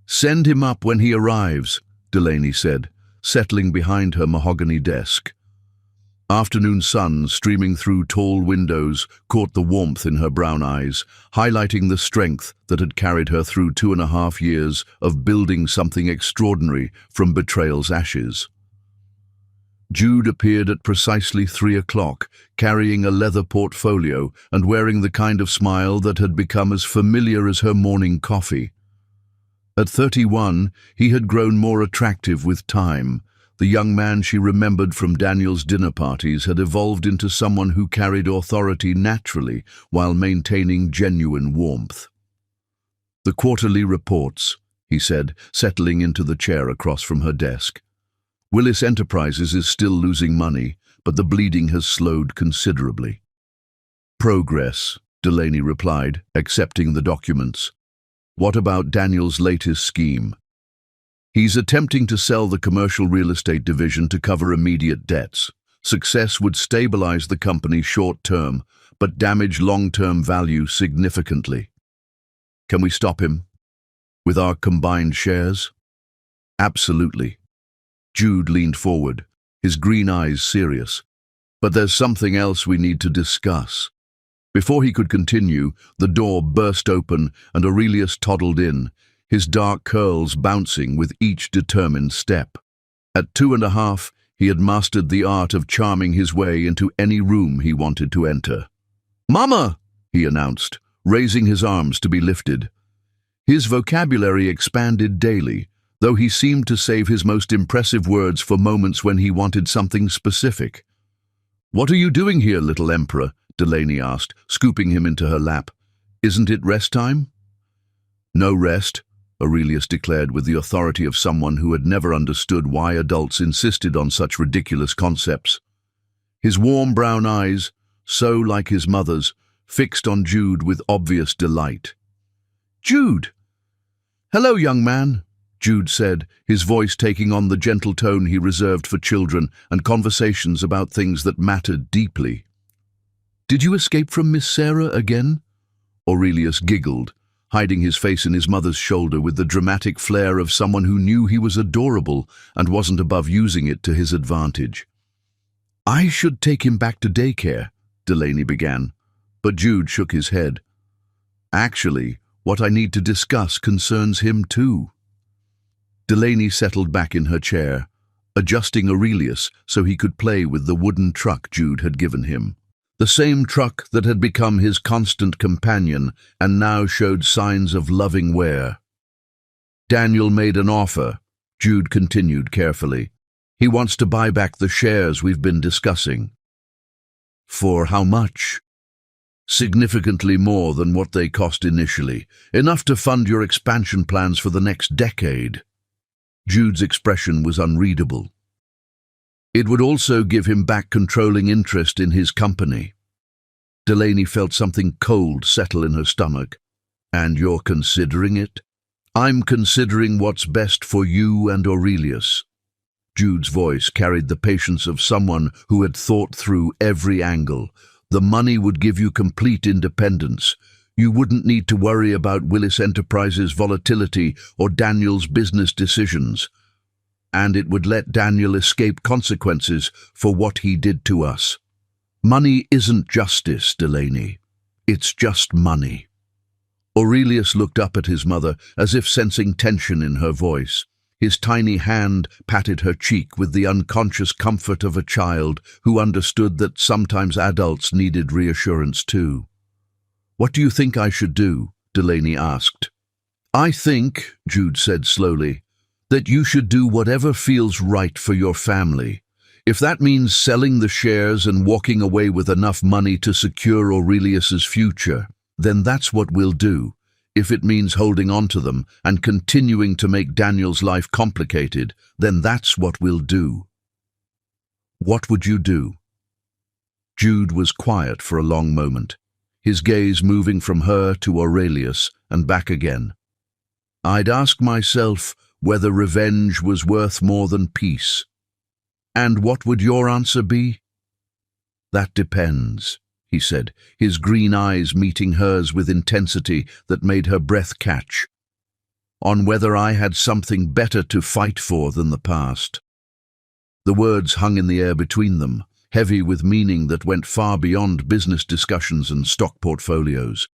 "Send him up when he arrives," Delaney said, settling behind her mahogany desk. Afternoon sun streaming through tall windows caught the warmth in her brown eyes, highlighting the strength that had carried her through 2.5 years of building something extraordinary from betrayal's ashes. Jude appeared at precisely 3 o'clock, carrying a leather portfolio and wearing the kind of smile that had become as familiar as her morning coffee. At 31, he had grown more attractive with time. The young man she remembered from Daniel's dinner parties had evolved into someone who carried authority naturally while maintaining genuine warmth. "The quarterly reports," he said, settling into the chair across from her desk. "Willis Enterprises is still losing money, but the bleeding has slowed considerably." "Progress," Delaney replied, accepting the documents. "What about Daniel's latest scheme?" "He's attempting to sell the commercial real estate division to cover immediate debts. Success would stabilize the company short-term, but damage long-term value significantly." "Can we stop him? With our combined shares?" "Absolutely." Jude leaned forward, his green eyes serious. "But there's something else we need to discuss." Before he could continue, the door burst open and Aurelius toddled in, his dark curls bouncing with each determined step. At 2.5, he had mastered the art of charming his way into any room he wanted to enter. "Mama!" he announced, raising his arms to be lifted. His vocabulary expanded daily, though he seemed to save his most impressive words for moments when he wanted something specific. "What are you doing here, little emperor?" Delaney asked, scooping him into her lap. "Isn't it rest time?" "No rest," Aurelius declared with the authority of someone who had never understood why adults insisted on such ridiculous concepts. His warm brown eyes, so like his mother's, fixed on Jude with obvious delight. "Jude!" "Hello, young man." Jude said, his voice taking on the gentle tone he reserved for children and conversations about things that mattered deeply. "Did you escape from Miss Sarah again?" Aurelius giggled, hiding his face in his mother's shoulder with the dramatic flair of someone who knew he was adorable and wasn't above using it to his advantage. "I should take him back to daycare," Delaney began, but Jude shook his head. "Actually, what I need to discuss concerns him too." Delaney settled back in her chair, adjusting Aurelius so he could play with the wooden truck Jude had given him. The same truck that had become his constant companion and now showed signs of loving wear. "Daniel made an offer," Jude continued carefully. "He wants to buy back the shares we've been discussing." "For how much?" "Significantly more than what they cost initially, enough to fund your expansion plans for the next decade." Jude's expression was unreadable. "It would also give him back controlling interest in his company." Delaney felt something cold settle in her stomach. "And you're considering it?" "I'm considering what's best for you and Aurelius." Jude's voice carried the patience of someone who had thought through every angle. "The money would give you complete independence. You wouldn't need to worry about Willis Enterprises' volatility or Daniel's business decisions. And it would let Daniel escape consequences for what he did to us. Money isn't justice, Delaney. It's just money." Aurelius looked up at his mother as if sensing tension in her voice. His tiny hand patted her cheek with the unconscious comfort of a child who understood that sometimes adults needed reassurance too. "What do you think I should do?" Delaney asked. "I think," Jude said slowly, "that you should do whatever feels right for your family. If that means selling the shares and walking away with enough money to secure Aurelius's future, then that's what we'll do. If it means holding on to them and continuing to make Daniel's life complicated, then that's what we'll do." "What would you do?" Jude was quiet for a long moment, his gaze moving from her to Aurelius and back again. "I'd ask myself whether revenge was worth more than peace." "And what would your answer be?" "That depends," he said, his green eyes meeting hers with intensity that made her breath catch. "On whether I had something better to fight for than the past." The words hung in the air between them, heavy with meaning that went far beyond business discussions and stock portfolios.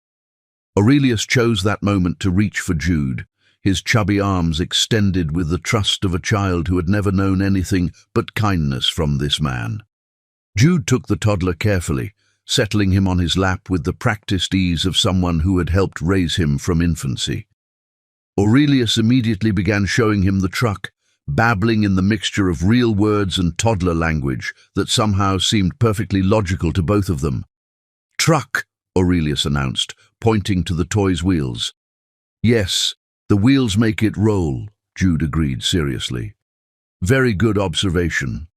Aurelius chose that moment to reach for Jude, his chubby arms extended with the trust of a child who had never known anything but kindness from this man. Jude took the toddler carefully, settling him on his lap with the practiced ease of someone who had helped raise him from infancy. Aurelius immediately began showing him the truck, babbling in the mixture of real words and toddler language that somehow seemed perfectly logical to both of them. "Truck," Aurelius announced, pointing to the toy's wheels. "Yes, the wheels make it roll," Jude agreed seriously. "Very good observation."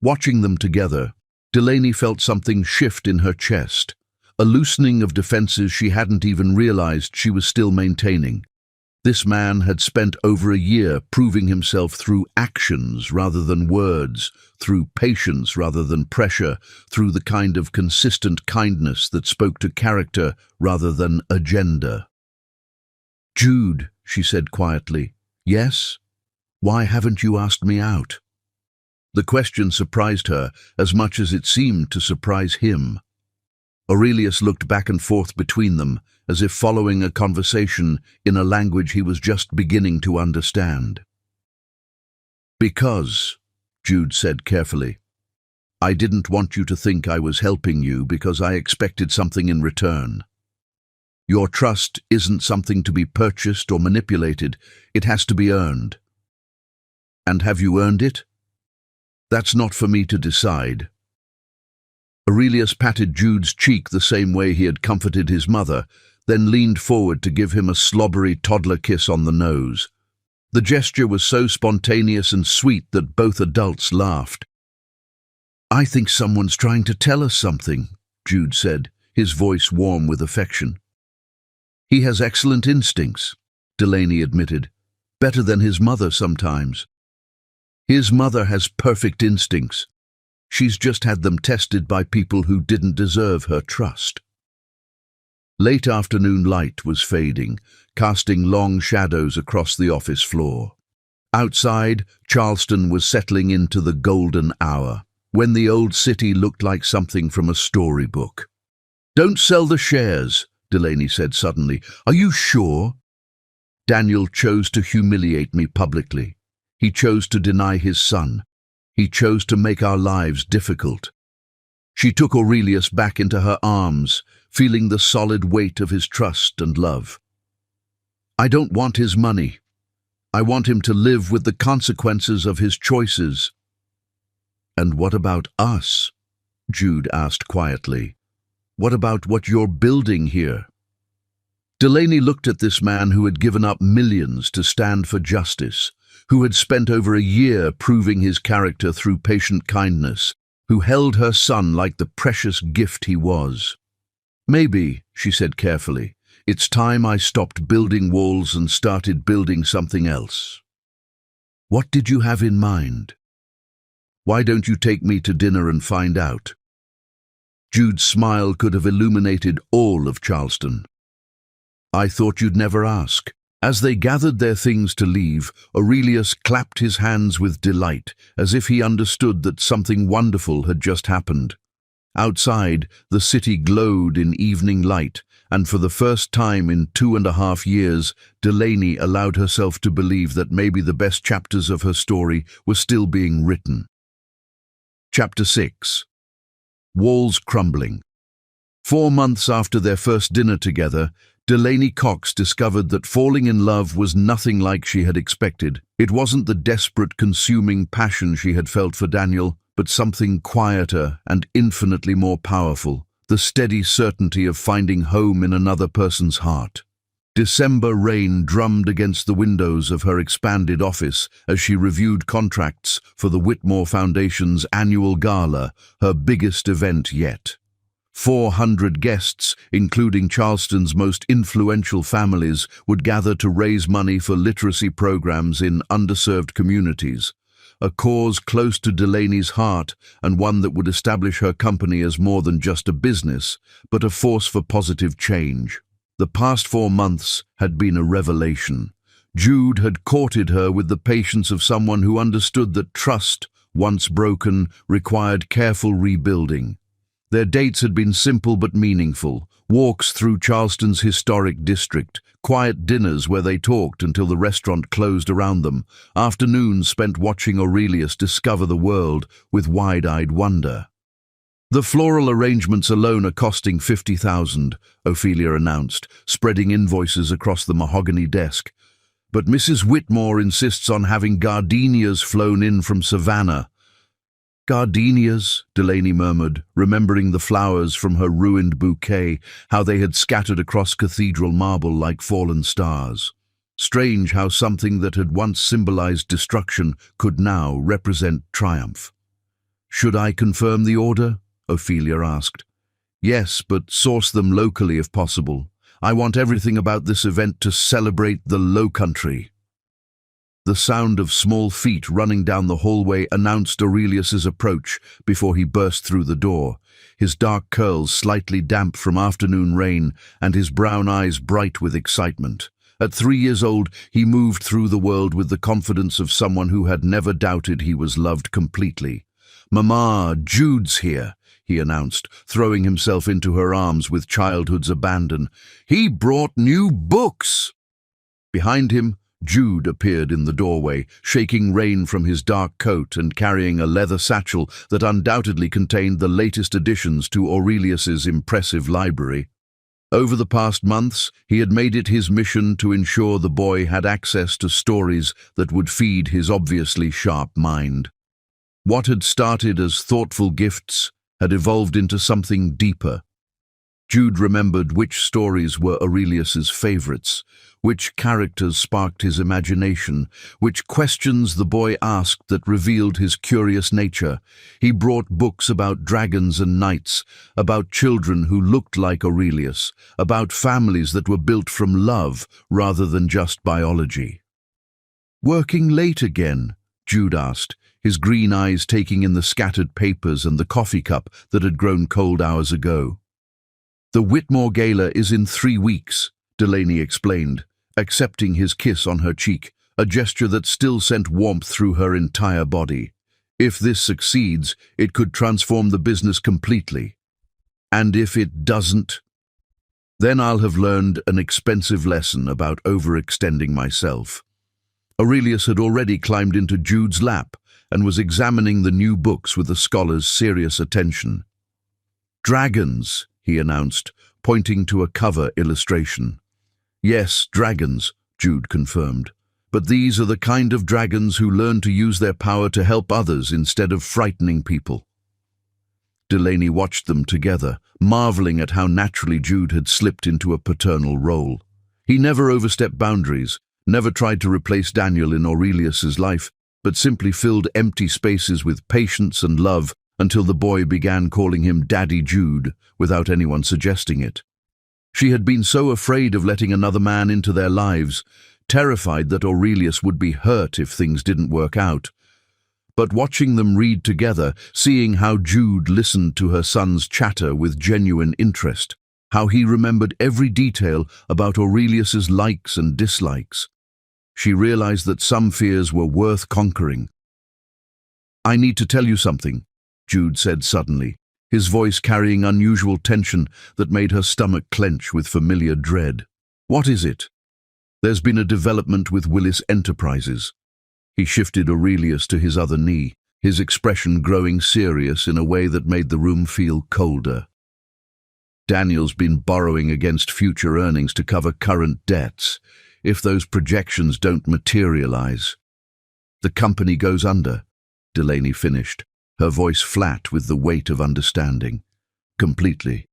Watching them together, Delaney felt something shift in her chest, a loosening of defenses she hadn't even realized she was still maintaining. This man had spent over a year proving himself through actions rather than words, through patience rather than pressure, through the kind of consistent kindness that spoke to character rather than agenda. "Jude," she said quietly. "Yes? Why haven't you asked me out?" The question surprised her as much as it seemed to surprise him. Aurelius looked back and forth between them, as if following a conversation in a language he was just beginning to understand. "Because," Jude said carefully, "I didn't want you to think I was helping you because I expected something in return. Your trust isn't something to be purchased or manipulated, it has to be earned. And have you earned it? That's not for me to decide." Aurelius patted Jude's cheek the same way he had comforted his mother, then leaned forward to give him a slobbery toddler kiss on the nose. The gesture was so spontaneous and sweet that both adults laughed. "I think someone's trying to tell us something," Jude said, his voice warm with affection. "He has excellent instincts," Delaney admitted. better than his mother sometimes. His mother has perfect instincts. She's just had them tested by people who didn't deserve her trust. Late afternoon light was fading, casting long shadows across the office floor. Outside, Charleston was settling into the golden hour, when the old city looked like something from a storybook. "Don't sell the shares," Delaney said suddenly. "Are you sure?" Daniel chose to humiliate me publicly. He chose to deny his son. He chose to make our lives difficult. She took Aurelius back into her arms, feeling the solid weight of his trust and love. "I don't want his money. I want him to live with the consequences of his choices." "And what about us?" Jude asked quietly. "What about what you're building here?" Delaney looked at this man who had given up millions to stand for justice, who had spent over a year proving his character through patient kindness, who held her son like the precious gift he was. "Maybe," she said carefully, "it's time I stopped building walls and started building something else." "What did you have in mind?" "Why don't you take me to dinner and find out?" Jude's smile could have illuminated all of Charleston. "I thought you'd never ask." As they gathered their things to leave, Aurelius clapped his hands with delight, as if he understood that something wonderful had just happened. Outside, the city glowed in evening light, and for the first time in 2.5 years, Delaney allowed herself to believe that maybe the best chapters of her story were still being written. Chapter 6. Walls Crumbling. 4 months after their first dinner together, Delaney Cox discovered that falling in love was nothing like she had expected. It wasn't the desperate, consuming passion she had felt for Daniel, but something quieter and infinitely more powerful, the steady certainty of finding home in another person's heart. December rain drummed against the windows of her expanded office as she reviewed contracts for the Whitmore Foundation's annual gala, her biggest event yet. 400 guests, including Charleston's most influential families, would gather to raise money for literacy programs in underserved communities, a cause close to Delaney's heart and one that would establish her company as more than just a business, but a force for positive change. The past 4 months had been a revelation. Jude had courted her with the patience of someone who understood that trust, once broken, required careful rebuilding. Their dates had been simple but meaningful, walks through Charleston's historic district, quiet dinners where they talked until the restaurant closed around them, afternoons spent watching Aurelius discover the world with wide-eyed wonder. "The floral arrangements alone are costing $50,000, Ophelia announced, spreading invoices across the mahogany desk. "But Mrs. Whitmore insists on having gardenias flown in from Savannah." "Gardenias," Delaney murmured, remembering the flowers from her ruined bouquet, how they had scattered across cathedral marble like fallen stars. Strange how something that had once symbolized destruction could now represent triumph. "Should I confirm the order?" Ophelia asked. "Yes, but source them locally if possible. I want everything about this event to celebrate the Low Country." The sound of small feet running down the hallway announced Aurelius's approach before he burst through the door, his dark curls slightly damp from afternoon rain and his brown eyes bright with excitement. At 3 years old, he moved through the world with the confidence of someone who had never doubted he was loved completely. "Mama, Jude's here," he announced, throwing himself into her arms with childhood's abandon. "He brought new books!" Behind him, Jude appeared in the doorway, shaking rain from his dark coat and carrying a leather satchel that undoubtedly contained the latest additions to Aurelius's impressive library. Over the past months, he had made it his mission to ensure the boy had access to stories that would feed his obviously sharp mind. What had started as thoughtful gifts had evolved into something deeper. Jude remembered which stories were Aurelius's favorites, which characters sparked his imagination, which questions the boy asked that revealed his curious nature. He brought books about dragons and knights, about children who looked like Aurelius, about families that were built from love rather than just biology. Working late again? Jude asked, his green eyes taking in the scattered papers and the coffee cup that had grown cold hours ago. The Whitmore Gala is in 3 weeks, Delaney explained, accepting his kiss on her cheek, a gesture that still sent warmth through her entire body. If this succeeds, it could transform the business completely. And if it doesn't, then I'll have learned an expensive lesson about overextending myself. Aurelius had already climbed into Jude's lap and was examining the new books with the scholar's serious attention. "Dragons," he announced, pointing to a cover illustration. "Yes, dragons," Jude confirmed. "But these are the kind of dragons who learn to use their power to help others instead of frightening people." Delaney watched them together, marveling at how naturally Jude had slipped into a paternal role. He never overstepped boundaries, never tried to replace Daniel in Aurelius's life, but simply filled empty spaces with patience and love until the boy began calling him Daddy Jude without anyone suggesting it. She had been so afraid of letting another man into their lives, terrified that Aurelius would be hurt if things didn't work out. But watching them read together, seeing how Jude listened to her son's chatter with genuine interest, how he remembered every detail about Aurelius's likes and dislikes, she realized that some fears were worth conquering. "I need to tell you something," Jude said suddenly, his voice carrying unusual tension that made her stomach clench with familiar dread. "What is it?" "There's been a development with Willis Enterprises." He shifted Aurelius to his other knee, his expression growing serious in a way that made the room feel colder. "Daniel's been borrowing against future earnings to cover current debts. If those projections don't materialize, the company goes under," Delaney finished, her voice flat with the weight of understanding. "Completely.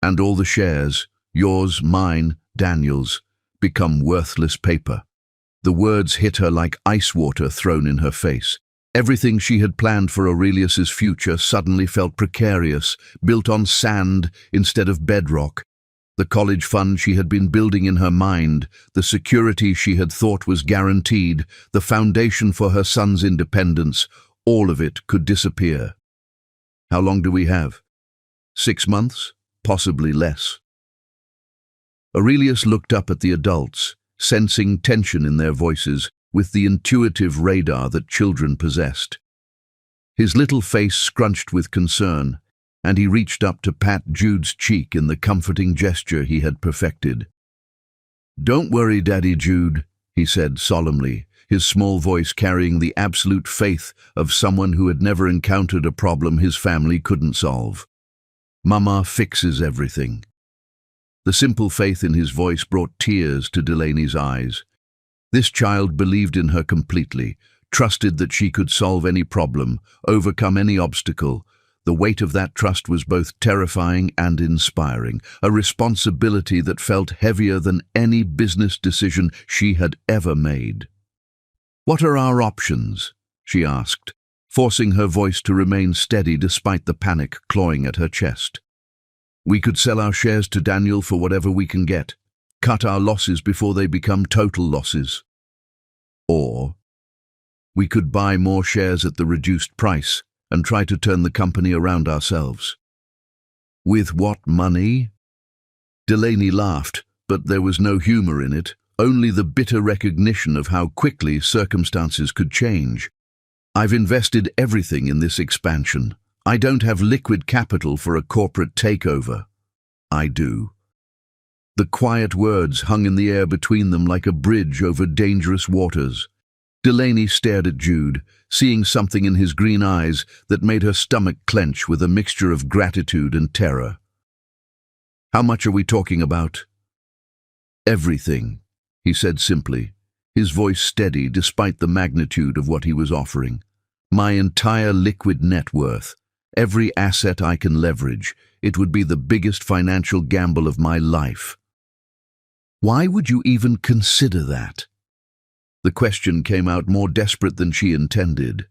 And all the shares, yours, mine, Daniel's, become worthless paper." The words hit her like ice water thrown in her face. Everything she had planned for Aurelius's future suddenly felt precarious, built on sand instead of bedrock. The college fund she had been building in her mind, the security she had thought was guaranteed, the foundation for her son's independence, all of it could disappear. "How long do we have?" 6 months? Possibly less. Aurelius looked up at the adults, sensing tension in their voices with the intuitive radar that children possessed. His little face scrunched with concern, and he reached up to pat Jude's cheek in the comforting gesture he had perfected. "Don't worry, Daddy Jude," he said solemnly, his small voice carrying the absolute faith of someone who had never encountered a problem his family couldn't solve. "Mama fixes everything." The simple faith in his voice brought tears to Delaney's eyes. This child believed in her completely, trusted that she could solve any problem, overcome any obstacle. The weight of that trust was both terrifying and inspiring, a responsibility that felt heavier than any business decision she had ever made. "What are our options?" she asked, forcing her voice to remain steady despite the panic clawing at her chest. "We could sell our shares to Daniel for whatever we can get, cut our losses before they become total losses. Or we could buy more shares at the reduced price and try to turn the company around ourselves." "With what money?" Delaney laughed, but there was no humor in it, only the bitter recognition of how quickly circumstances could change. "I've invested everything in this expansion. I don't have liquid capital for a corporate takeover." "I do." The quiet words hung in the air between them like a bridge over dangerous waters. Delaney stared at Jude, seeing something in his green eyes that made her stomach clench with a mixture of gratitude and terror. "How much are we talking about?" "Everything," he said simply, his voice steady despite the magnitude of what he was offering. "My entire liquid net worth. Every asset I can leverage. It would be the biggest financial gamble of my life." "Why would you even consider that?" The question came out more desperate than she intended.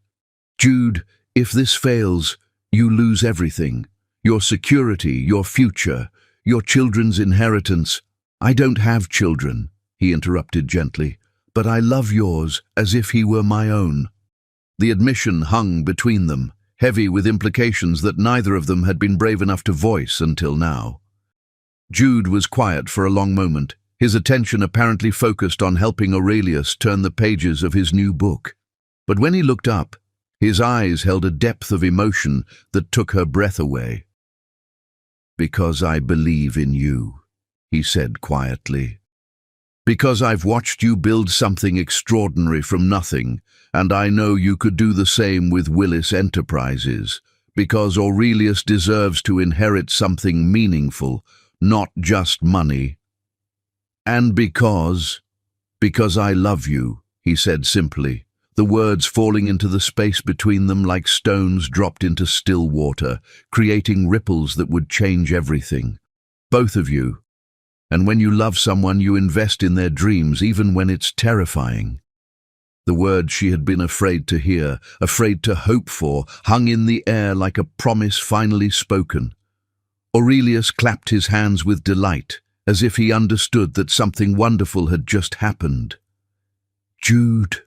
"Jude, if this fails, you lose everything. Your security, your future, your children's inheritance." "I don't have children," he interrupted gently, but I love yours as if he were my own." The admission hung between them, heavy with implications that neither of them had been brave enough to voice until now. Jude was quiet for a long moment, his attention apparently focused on helping Aurelius turn the pages of his new book. But when he looked up, his eyes held a depth of emotion that took her breath away. "Because I believe in you," he said quietly. "Because I've watched you build something extraordinary from nothing, and I know you could do the same with Willis Enterprises. Because Aurelius deserves to inherit something meaningful, not just money. And because I love you," he said simply, the words falling into the space between them like stones dropped into still water, creating ripples that would change everything. Both of you. And when you love someone, you invest in their dreams, even when it's terrifying. The words she had been afraid to hear, afraid to hope for, hung in the air like a promise finally spoken. Aurelius clapped his hands with delight, as if he understood that something wonderful had just happened. "Jude,"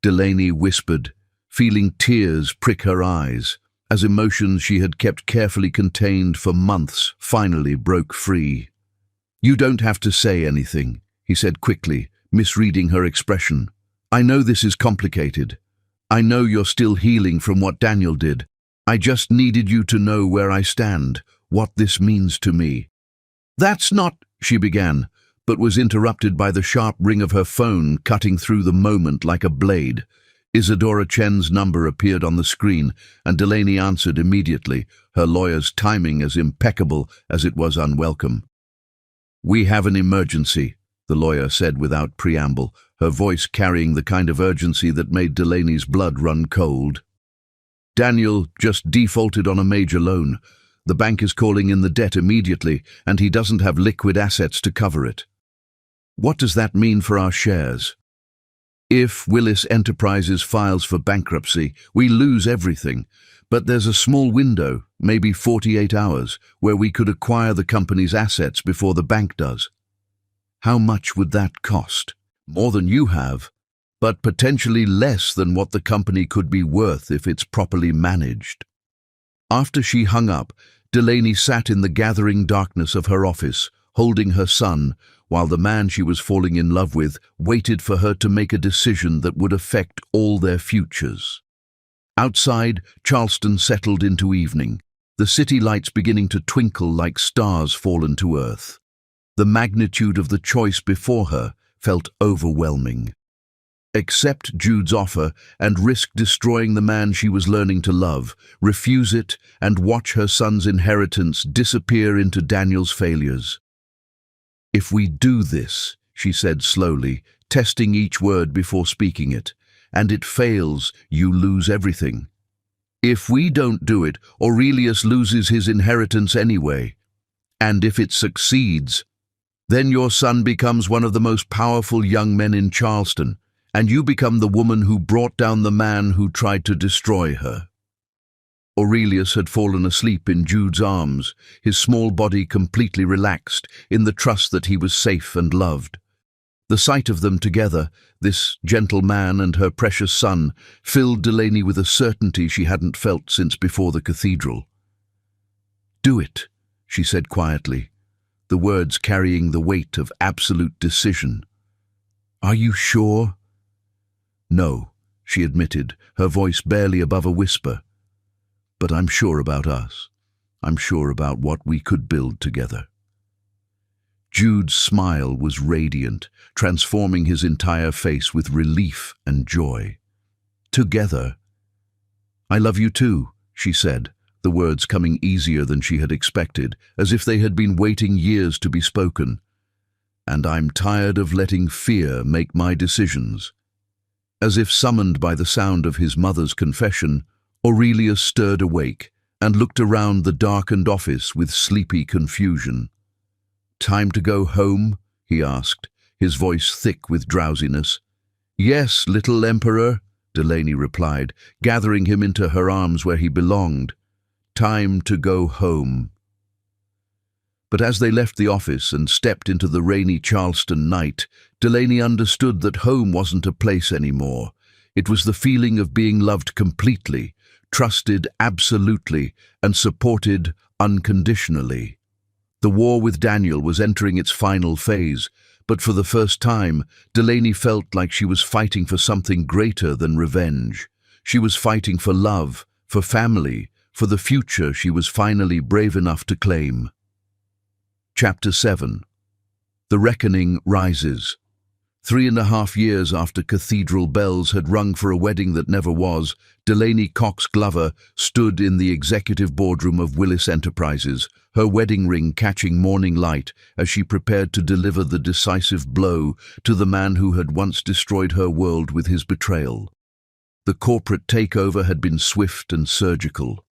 Delaney whispered, feeling tears prick her eyes, as emotions she had kept carefully contained for months finally broke free. "You don't have to say anything," he said quickly, misreading her expression. "I know this is complicated. I know you're still healing from what Daniel did. I just needed you to know where I stand, what this means to me." "That's not," she began, but was interrupted by the sharp ring of her phone cutting through the moment like a blade. Isadora Chen's number appeared on the screen, and Delaney answered immediately, her lawyer's timing as impeccable as it was unwelcome. "We have an emergency," the lawyer said without preamble, her voice carrying the kind of urgency that made Delaney's blood run cold. "Daniel just defaulted on a major loan. The bank is calling in the debt immediately, and he doesn't have liquid assets to cover it. What does that mean for our shares? If Willis Enterprises files for bankruptcy, we lose everything, but there's a small window, maybe 48 hours, where we could acquire the company's assets before the bank does. How much would that cost? More than you have, but potentially less than what the company could be worth if it's properly managed." After she hung up, Delaney sat in the gathering darkness of her office, holding her son, while the man she was falling in love with waited for her to make a decision that would affect all their futures. Outside, Charleston settled into evening, the city lights beginning to twinkle like stars fallen to earth. The magnitude of the choice before her felt overwhelming. Accept Jude's offer and risk destroying the man she was learning to love, refuse it, and watch her son's inheritance disappear into Daniel's failures. "If we do this," she said slowly, testing each word before speaking it, "and it fails, you lose everything. If we don't do it, Aurelius loses his inheritance anyway. And if it succeeds, then your son becomes one of the most powerful young men in Charleston, and you become the woman who brought down the man who tried to destroy her." Aurelius had fallen asleep in Jude's arms, his small body completely relaxed, in the trust that he was safe and loved. The sight of them together, this gentle man and her precious son, filled Delaney with a certainty she hadn't felt since before the cathedral. "Do it," she said quietly, the words carrying the weight of absolute decision. "Are you sure?" "No," she admitted, her voice barely above a whisper. "But I'm sure about us. I'm sure about what we could build together." Jude's smile was radiant, transforming his entire face with relief and joy. "Together." "I love you too," she said, the words coming easier than she had expected, as if they had been waiting years to be spoken. "And I'm tired of letting fear make my decisions." As if summoned by the sound of his mother's confession, Aurelius stirred awake and looked around the darkened office with sleepy confusion. "Time to go home?" he asked, his voice thick with drowsiness. "Yes, little emperor," Delaney replied, gathering him into her arms where he belonged. "Time to go home." But as they left the office and stepped into the rainy Charleston night, Delaney understood that home wasn't a place anymore. It was the feeling of being loved completely, trusted absolutely, and supported unconditionally. The war with Daniel was entering its final phase, but for the first time, Delaney felt like she was fighting for something greater than revenge. She was fighting for love, for family, for the future she was finally brave enough to claim. Chapter 7. The Reckoning Rises. 3.5 years after cathedral bells had rung for a wedding that never was, Delaney Cox Glover stood in the executive boardroom of Willis Enterprises, her wedding ring catching morning light as she prepared to deliver the decisive blow to the man who had once destroyed her world with his betrayal. The corporate takeover had been swift and surgical.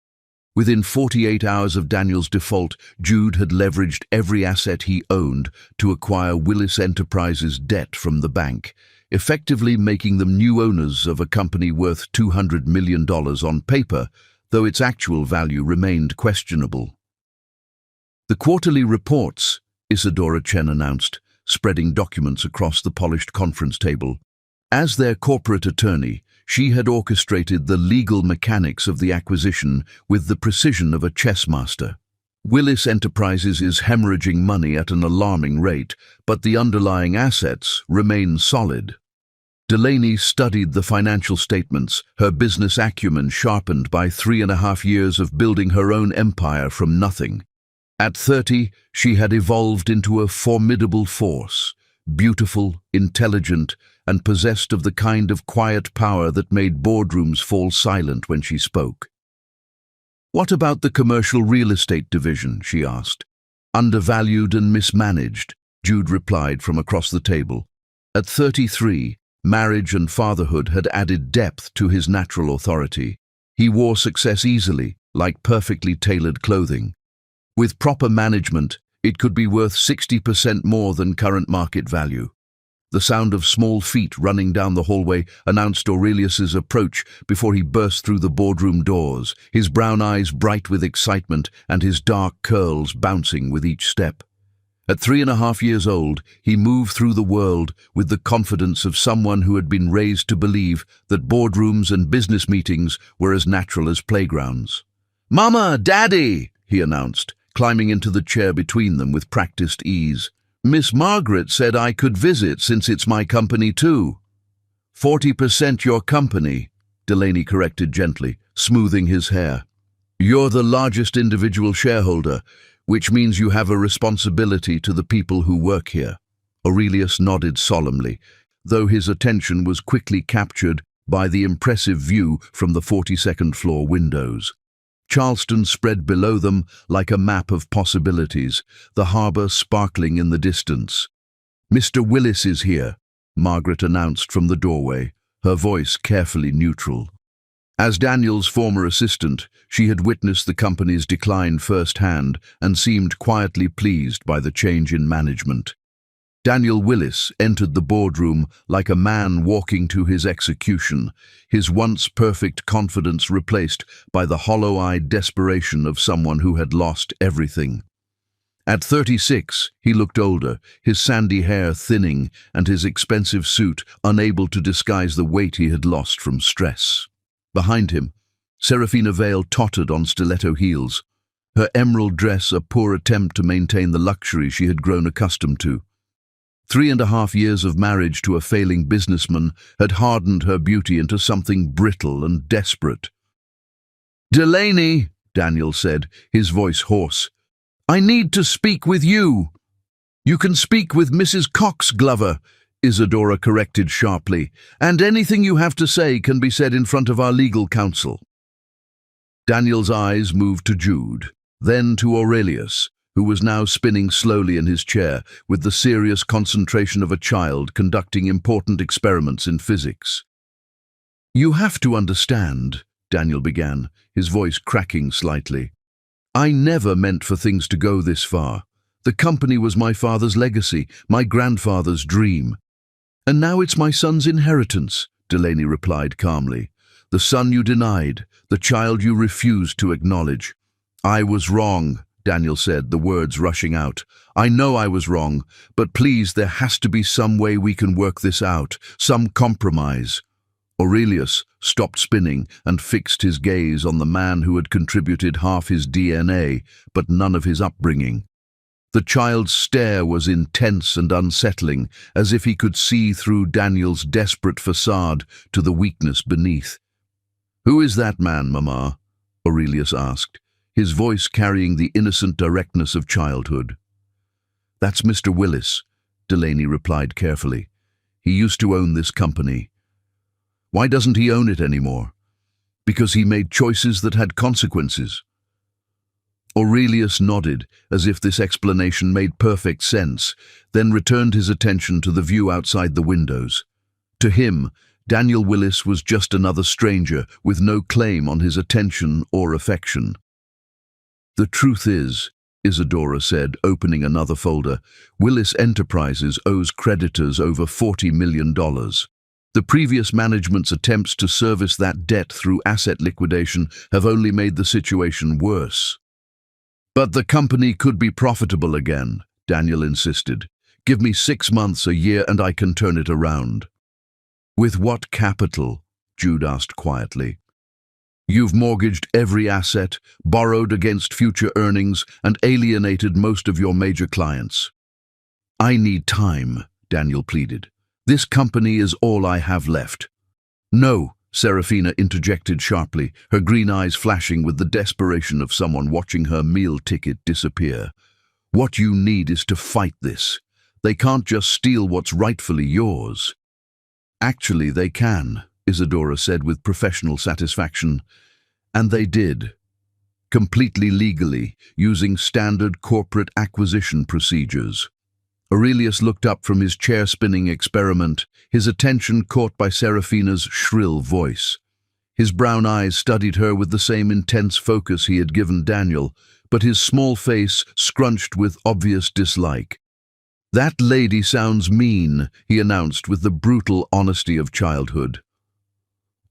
Within 48 hours of Daniel's default, Jude had leveraged every asset he owned to acquire Willis Enterprises' debt from the bank, effectively making them new owners of a company worth $200 million on paper, though its actual value remained questionable. The quarterly reports, Isadora Chen announced, spreading documents across the polished conference table. As their corporate attorney, she had orchestrated the legal mechanics of the acquisition with the precision of a chess master. Willis Enterprises is hemorrhaging money at an alarming rate, but the underlying assets remain solid. Delaney studied the financial statements, her business acumen sharpened by 3.5 years of building her own empire from nothing. At 30, she had evolved into a formidable force, beautiful, intelligent, and possessed of the kind of quiet power that made boardrooms fall silent when she spoke. "What about the commercial real estate division?" she asked. "Undervalued and mismanaged," Jude replied from across the table. At 33, marriage and fatherhood had added depth to his natural authority. He wore success easily, like perfectly tailored clothing. With proper management, it could be worth 60% more than current market value. The sound of small feet running down the hallway announced Aurelius's approach before he burst through the boardroom doors, his brown eyes bright with excitement and his dark curls bouncing with each step. At 3.5 years old, he moved through the world with the confidence of someone who had been raised to believe that boardrooms and business meetings were as natural as playgrounds. "Mama, Daddy," he announced, climbing into the chair between them with practiced ease. "Miss Margaret said I could visit since it's my company too." 40% your company, Delaney corrected gently, smoothing his hair. "You're the largest individual shareholder, which means you have a responsibility to the people who work here." Aurelius nodded solemnly, though his attention was quickly captured by the impressive view from the 42nd floor windows. Charleston spread below them like a map of possibilities, the harbor sparkling in the distance. "Mr. Willis is here," Margaret announced from the doorway, her voice carefully neutral. As Daniel's former assistant, she had witnessed the company's decline firsthand and seemed quietly pleased by the change in management. Daniel Willis entered the boardroom like a man walking to his execution, his once perfect confidence replaced by the hollow-eyed desperation of someone who had lost everything. At 36, he looked older, his sandy hair thinning and his expensive suit unable to disguise the weight he had lost from stress. Behind him, Serafina Vale tottered on stiletto heels, her emerald dress a poor attempt to maintain the luxury she had grown accustomed to. 3.5 years of marriage to a failing businessman had hardened her beauty into something brittle and desperate. "Delaney," Daniel said, his voice hoarse, "I need to speak with you." "You can speak with Mrs. Cox Glover," Isadora corrected sharply, "and anything you have to say can be said in front of our legal counsel." Daniel's eyes moved to Jude, then to Aurelius, who was now spinning slowly in his chair with the serious concentration of a child conducting important experiments in physics. "You have to understand," Daniel began, his voice cracking slightly. "I never meant for things to go this far. The company was my father's legacy, my grandfather's dream. And now it's my son's inheritance," Delaney replied calmly. "The son you denied, the child you refused to acknowledge. I was wrong," Daniel said, the words rushing out. "I know I was wrong, but please, there has to be some way we can work this out, some compromise." Aurelius stopped spinning and fixed his gaze on the man who had contributed half his DNA, but none of his upbringing. The child's stare was intense and unsettling, as if he could see through Daniel's desperate facade to the weakness beneath. "Who is that man, Mama?" Aurelius asked, his voice carrying the innocent directness of childhood. "That's Mr. Willis," Delaney replied carefully. "He used to own this company." "Why doesn't he own it anymore?" "Because he made choices that had consequences." Aurelius nodded, as if this explanation made perfect sense, then returned his attention to the view outside the windows. To him, Daniel Willis was just another stranger with no claim on his attention or affection. "The truth is," Isadora said, opening another folder, "Willis Enterprises owes creditors over $40 million. The previous management's attempts to service that debt through asset liquidation have only made the situation worse." "But the company could be profitable again," Daniel insisted. "Give me 6 months, a year, and I can turn it around." "With what capital?" Jude asked quietly. "You've mortgaged every asset, borrowed against future earnings, and alienated most of your major clients." "I need time," Daniel pleaded. "This company is all I have left." "No," Serafina interjected sharply, her green eyes flashing with the desperation of someone watching her meal ticket disappear. "What you need is to fight this. They can't just steal what's rightfully yours." "Actually, they can," Isadora said with professional satisfaction. "And they did. Completely legally, using standard corporate acquisition procedures." Aurelius looked up from his chair-spinning experiment, his attention caught by Serafina's shrill voice. His brown eyes studied her with the same intense focus he had given Daniel, but his small face scrunched with obvious dislike. "That lady sounds mean," he announced with the brutal honesty of childhood.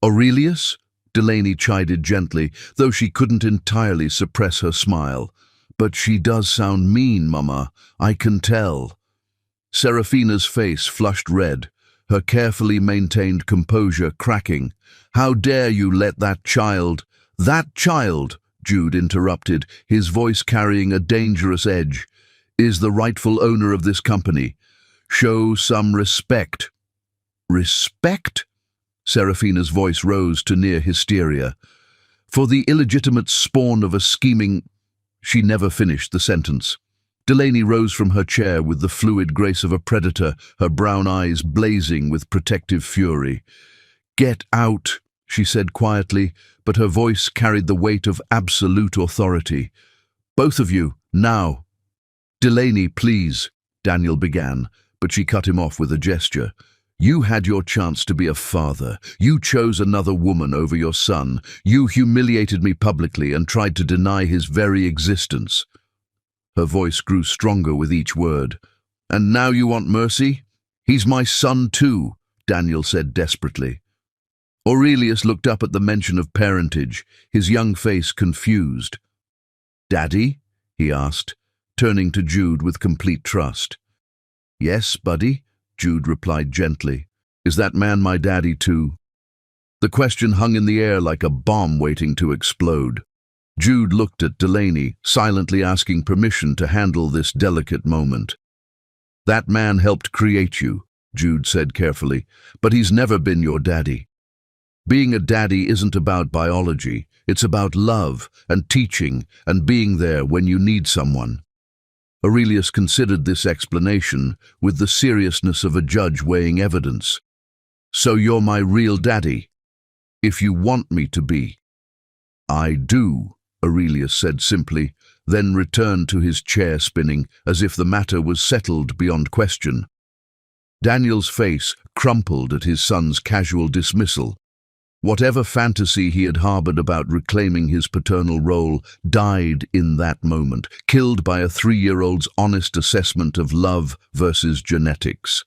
"Aurelius?" Delaney chided gently, though she couldn't entirely suppress her smile. "But she does sound mean, Mama. I can tell." Serafina's face flushed red, her carefully maintained composure cracking. "How dare you let that child—" "That child," Jude interrupted, his voice carrying a dangerous edge, "is the rightful owner of this company. Show some respect." "Respect?" Serafina's voice rose to near hysteria. "For the illegitimate spawn of a scheming—" She never finished the sentence. Delaney rose from her chair with the fluid grace of a predator, her brown eyes blazing with protective fury. "Get out," she said quietly, but her voice carried the weight of absolute authority. "Both of you, now." "Delaney, please," Daniel began, but she cut him off with a gesture. "You had your chance to be a father. You chose another woman over your son. You humiliated me publicly and tried to deny his very existence." Her voice grew stronger with each word. "And now you want mercy? He's my son too," Daniel said desperately. Aurelius looked up at the mention of parentage, his young face confused. "Daddy?" he asked, turning to Jude with complete trust. "Yes, buddy," Jude replied gently. "Is that man my daddy too?" The question hung in the air like a bomb waiting to explode. Jude looked at Delaney, silently asking permission to handle this delicate moment. "That man helped create you," Jude said carefully, "but he's never been your daddy. Being a daddy isn't about biology. It's about love and teaching and being there when you need someone." Aurelius considered this explanation with the seriousness of a judge weighing evidence. "So you're my real daddy? If you want me to be." "I do," Aurelius said simply, then returned to his chair spinning, as if the matter was settled beyond question. Daniel's face crumpled at his son's casual dismissal. Whatever fantasy he had harbored about reclaiming his paternal role died in that moment, killed by a 3-year-old's honest assessment of love versus genetics.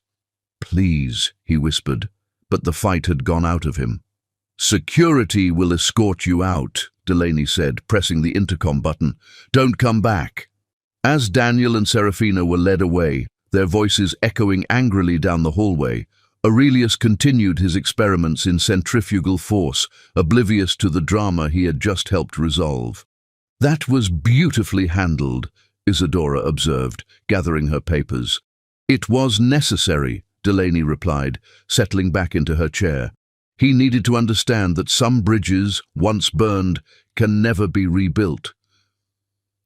"Please," he whispered, but the fight had gone out of him. "Security will escort you out," Delaney said, pressing the intercom button. "Don't come back." As Daniel and Serafina were led away, their voices echoing angrily down the hallway, Aurelius continued his experiments in centrifugal force, oblivious to the drama he had just helped resolve. "That was beautifully handled," Isadora observed, gathering her papers. "It was necessary," Delaney replied, settling back into her chair. He needed to understand that some bridges, once burned, can never be rebuilt.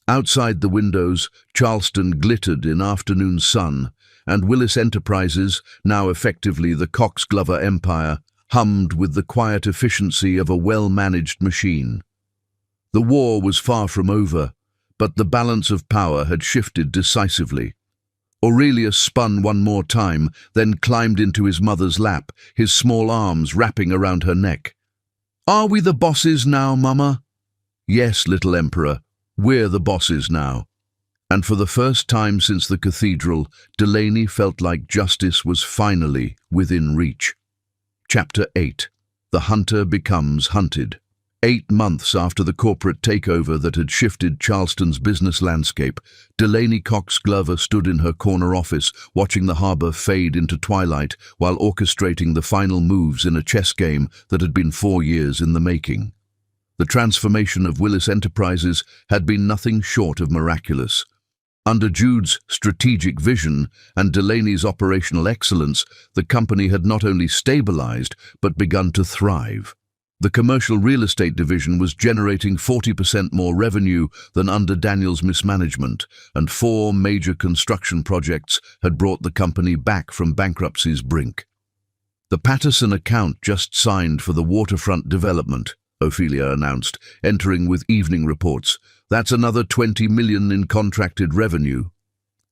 Outside the windows, Charleston glittered in afternoon sun, and Willis Enterprises, now effectively the Cox-Glover empire, hummed with the quiet efficiency of a well-managed machine. The war was far from over, but the balance of power had shifted decisively. Aurelius spun one more time, then climbed into his mother's lap, his small arms wrapping around her neck. "Are we the bosses now, Mama?" "Yes, little Emperor, we're the bosses now." And for the first time since the cathedral, Delaney felt like justice was finally within reach. Chapter 8. The Hunter Becomes Hunted. 8 months after the corporate takeover that had shifted Charleston's business landscape, Delaney Cox-Glover stood in her corner office, watching the harbor fade into twilight while orchestrating the final moves in a chess game that had been 4 years in the making. The transformation of Willis Enterprises had been nothing short of miraculous. Under Jude's strategic vision and Delaney's operational excellence, the company had not only stabilized but begun to thrive. The commercial real estate division was generating 40% more revenue than under Daniel's mismanagement, and 4 major construction projects had brought the company back from bankruptcy's brink. "The Patterson account just signed for the waterfront development," Ophelia announced, entering with evening reports. "That's another 20 million in contracted revenue."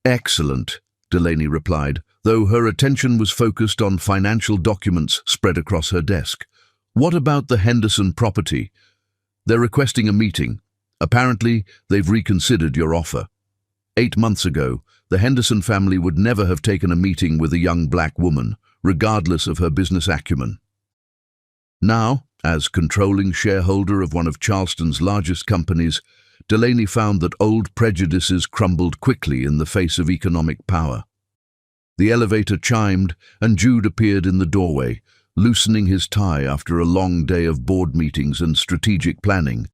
"Excellent," Delaney replied, though her attention was focused on financial documents spread across her desk. "What about the Henderson property? They're requesting a meeting. Apparently, they've reconsidered your offer. 8 months ago, the Henderson family would never have taken a meeting with a young black woman, regardless of her business acumen. Now, as controlling shareholder of one of Charleston's largest companies, Delaney found that old prejudices crumbled quickly in the face of economic power. The elevator chimed, and Jude appeared in the doorway, loosening his tie after a long day of board meetings and strategic planning.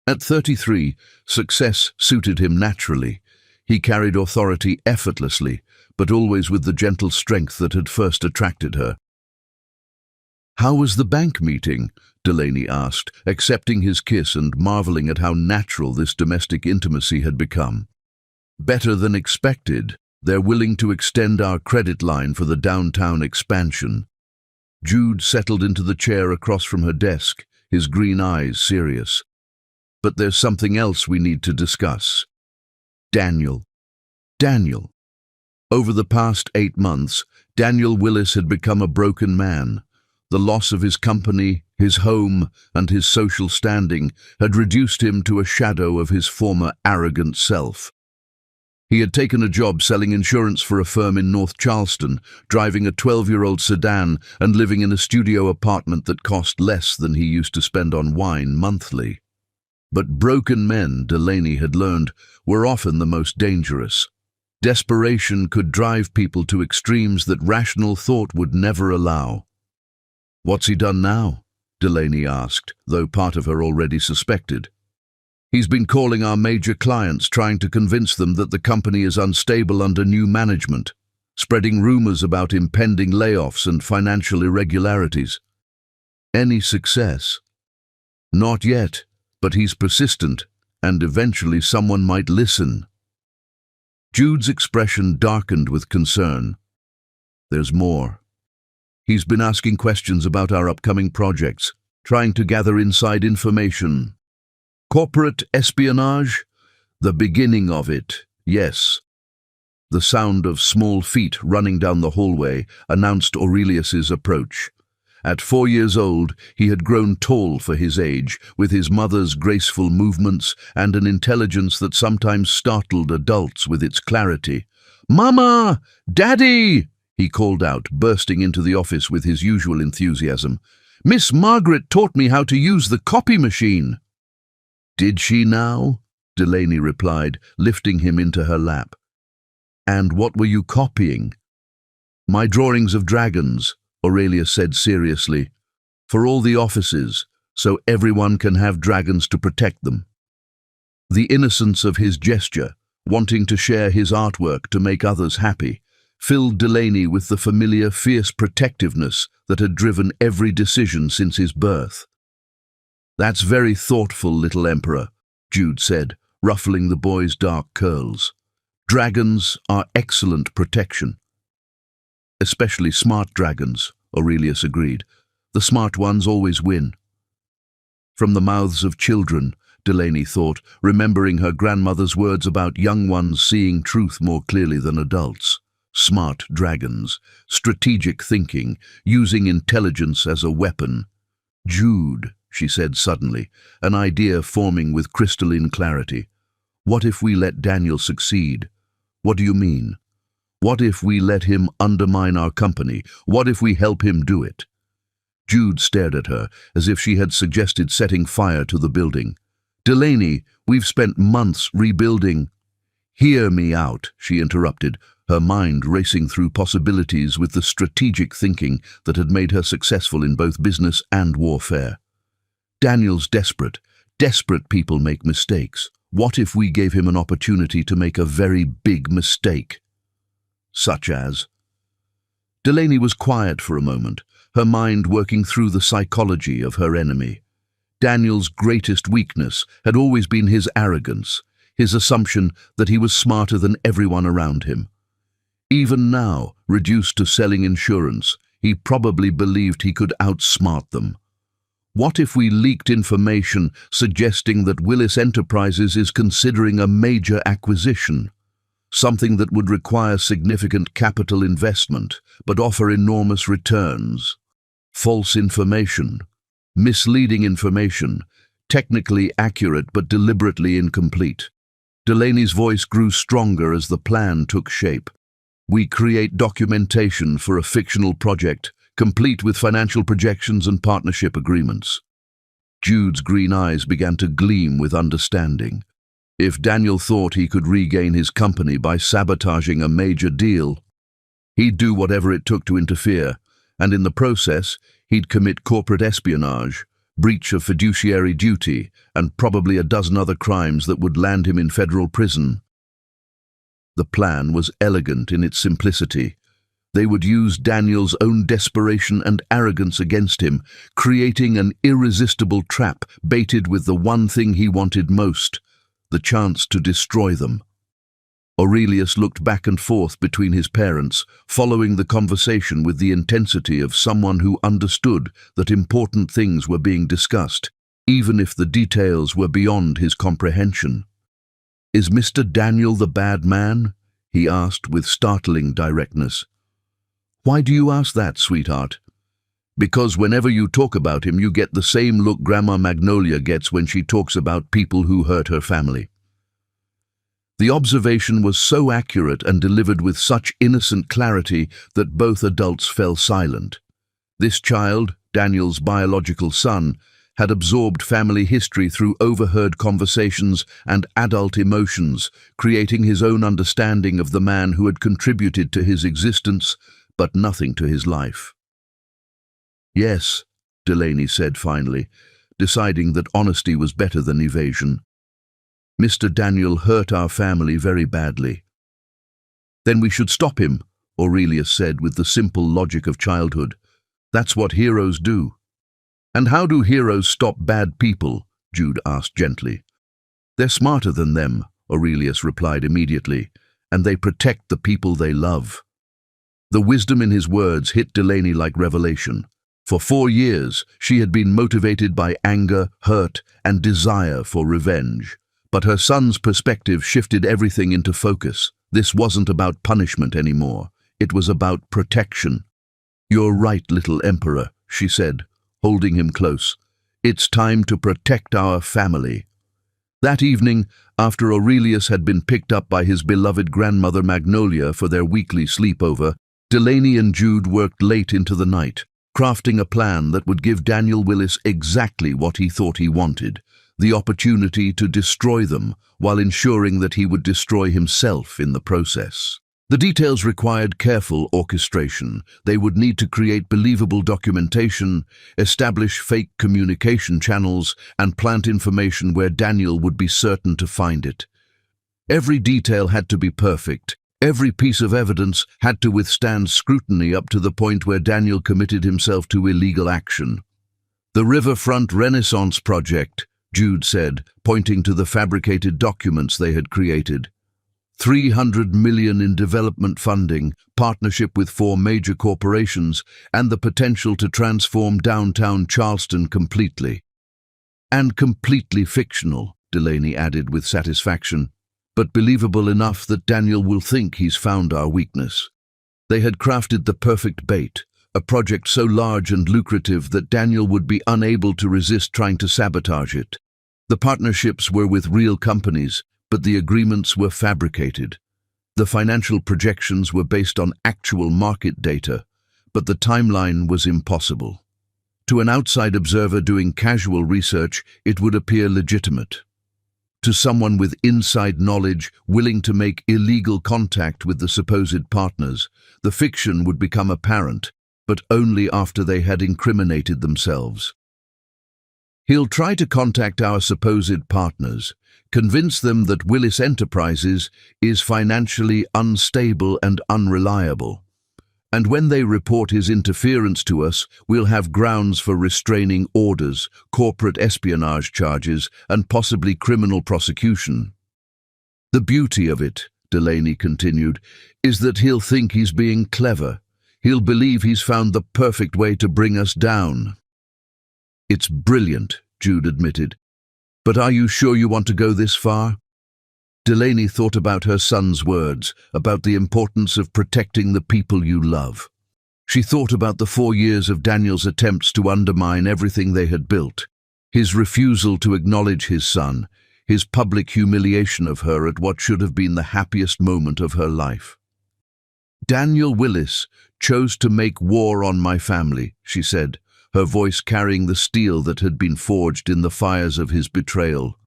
At 33, success suited him naturally. He carried authority effortlessly, but always with the gentle strength that had first attracted her. "How was the bank meeting?" Delaney asked, accepting his kiss and marveling at how natural this domestic intimacy had become. "Better than expected. They're willing to extend our credit line for the downtown expansion." Jude settled into the chair across from her desk, his green eyes serious. "But there's something else we need to discuss." Daniel. Over the past 8 months, Daniel Willis had become a broken man. The loss of his company, his home, and his social standing had reduced him to a shadow of his former arrogant self. He had taken a job selling insurance for a firm in North Charleston, driving a 12-year-old sedan and living in a studio apartment that cost less than he used to spend on wine monthly. But broken men, Delaney had learned, were often the most dangerous. Desperation could drive people to extremes that rational thought would never allow. "What's he done now?" Delaney asked, though part of her already suspected. "He's been calling our major clients, trying to convince them that the company is unstable under new management, spreading rumors about impending layoffs and financial irregularities." "Any success?" "Not yet, but he's persistent, and eventually someone might listen." Jude's expression darkened with concern. "There's more. He's been asking questions about our upcoming projects, trying to gather inside information." "Corporate espionage?" "The beginning of it, yes." The sound of small feet running down the hallway announced Aurelius's approach. At 4 years old, he had grown tall for his age, with his mother's graceful movements and an intelligence that sometimes startled adults with its clarity. "Mama! Daddy!" he called out, bursting into the office with his usual enthusiasm. "Miss Margaret taught me how to use the copy machine." "Did she now?" Delaney replied, lifting him into her lap. "And what were you copying?" "My drawings of dragons," Aurelia said seriously, "for all the offices, so everyone can have dragons to protect them." The innocence of his gesture, wanting to share his artwork to make others happy, filled Delaney with the familiar fierce protectiveness that had driven every decision since his birth. "That's very thoughtful, little Emperor," Jude said, ruffling the boy's dark curls. "Dragons are excellent protection." "Especially smart dragons," Aurelius agreed. "The smart ones always win." From the mouths of children, Delaney thought, remembering her grandmother's words about young ones seeing truth more clearly than adults. Smart dragons, strategic thinking, using intelligence as a weapon. "Jude," she said suddenly, an idea forming with crystalline clarity. "What if we let Daniel succeed?" "What do you mean?" "What if we let him undermine our company? What if we help him do it?" Jude stared at her, as if she had suggested setting fire to the building. "Delaney, we've spent months rebuilding." "Hear me out," she interrupted, her mind racing through possibilities with the strategic thinking that had made her successful in both business and warfare. "Daniel's desperate. Desperate people make mistakes. What if we gave him an opportunity to make a very big mistake?" "Such as?" Delaney was quiet for a moment, her mind working through the psychology of her enemy. Daniel's greatest weakness had always been his arrogance, his assumption that he was smarter than everyone around him. Even now, reduced to selling insurance, he probably believed he could outsmart them. What if we leaked information suggesting that Willis Enterprises is considering a major acquisition? Something that would require significant capital investment, but offer enormous returns. False information, misleading information, technically accurate but deliberately incomplete. Delaney's voice grew stronger as the plan took shape. "We create documentation for a fictional project, complete with financial projections and partnership agreements." Jude's green eyes began to gleam with understanding. If Daniel thought he could regain his company by sabotaging a major deal, he'd do whatever it took to interfere, and in the process, he'd commit corporate espionage, breach of fiduciary duty, and probably a dozen other crimes that would land him in federal prison. The plan was elegant in its simplicity. They would use Daniel's own desperation and arrogance against him, creating an irresistible trap baited with the one thing he wanted most, the chance to destroy them. Aurelius looked back and forth between his parents, following the conversation with the intensity of someone who understood that important things were being discussed, even if the details were beyond his comprehension. "Is Mr. Daniel the bad man?" he asked with startling directness. "Why do you ask that, sweetheart?" "Because whenever you talk about him, you get the same look Grandma Magnolia gets when she talks about people who hurt her family." The observation was so accurate and delivered with such innocent clarity that both adults fell silent. This child, Daniel's biological son, had absorbed family history through overheard conversations and adult emotions, creating his own understanding of the man who had contributed to his existence, but nothing to his life. "Yes," Delaney said finally, deciding that honesty was better than evasion. "Mr. Daniel hurt our family very badly." "Then we should stop him," Aurelius said with the simple logic of childhood. "That's what heroes do." "And how do heroes stop bad people?" Jude asked gently. "They're smarter than them," Aurelius replied immediately, "and they protect the people they love." The wisdom in his words hit Delaney like revelation. For 4 years, she had been motivated by anger, hurt, and desire for revenge. But her son's perspective shifted everything into focus. This wasn't about punishment anymore. It was about protection. "You're right, little Emperor," she said, holding him close. "It's time to protect our family." That evening, after Aurelius had been picked up by his beloved grandmother Magnolia for their weekly sleepover, Delaney and Jude worked late into the night, crafting a plan that would give Daniel Willis exactly what he thought he wanted, the opportunity to destroy them while ensuring that he would destroy himself in the process. The details required careful orchestration. They would need to create believable documentation, establish fake communication channels, and plant information where Daniel would be certain to find it. Every detail had to be perfect. Every piece of evidence had to withstand scrutiny up to the point where Daniel committed himself to illegal action. "The Riverfront Renaissance Project," Jude said, pointing to the fabricated documents they had created. 300 million in development funding, partnership with 4 major corporations, and the potential to transform downtown Charleston completely. "And completely fictional," Delaney added with satisfaction, "but believable enough that Daniel will think he's found our weakness." They had crafted the perfect bait, a project so large and lucrative that Daniel would be unable to resist trying to sabotage it. The partnerships were with real companies, but the agreements were fabricated. The financial projections were based on actual market data, but the timeline was impossible. To an outside observer doing casual research, it would appear legitimate. To someone with inside knowledge willing to make illegal contact with the supposed partners, the fiction would become apparent, but only after they had incriminated themselves. "He'll try to contact our supposed partners, convince them that Willis Enterprises is financially unstable and unreliable. And when they report his interference to us, we'll have grounds for restraining orders, corporate espionage charges, and possibly criminal prosecution. The beauty of it," Delaney continued, "is that he'll think he's being clever. He'll believe he's found the perfect way to bring us down." "It's brilliant," Jude admitted. "But are you sure you want to go this far?" Delaney thought about her son's words, about the importance of protecting the people you love. She thought about the 4 years of Daniel's attempts to undermine everything they had built, his refusal to acknowledge his son, his public humiliation of her at what should have been the happiest moment of her life. "Daniel Willis chose to make war on my family," she said, her voice carrying the steel that had been forged in the fires of his betrayal.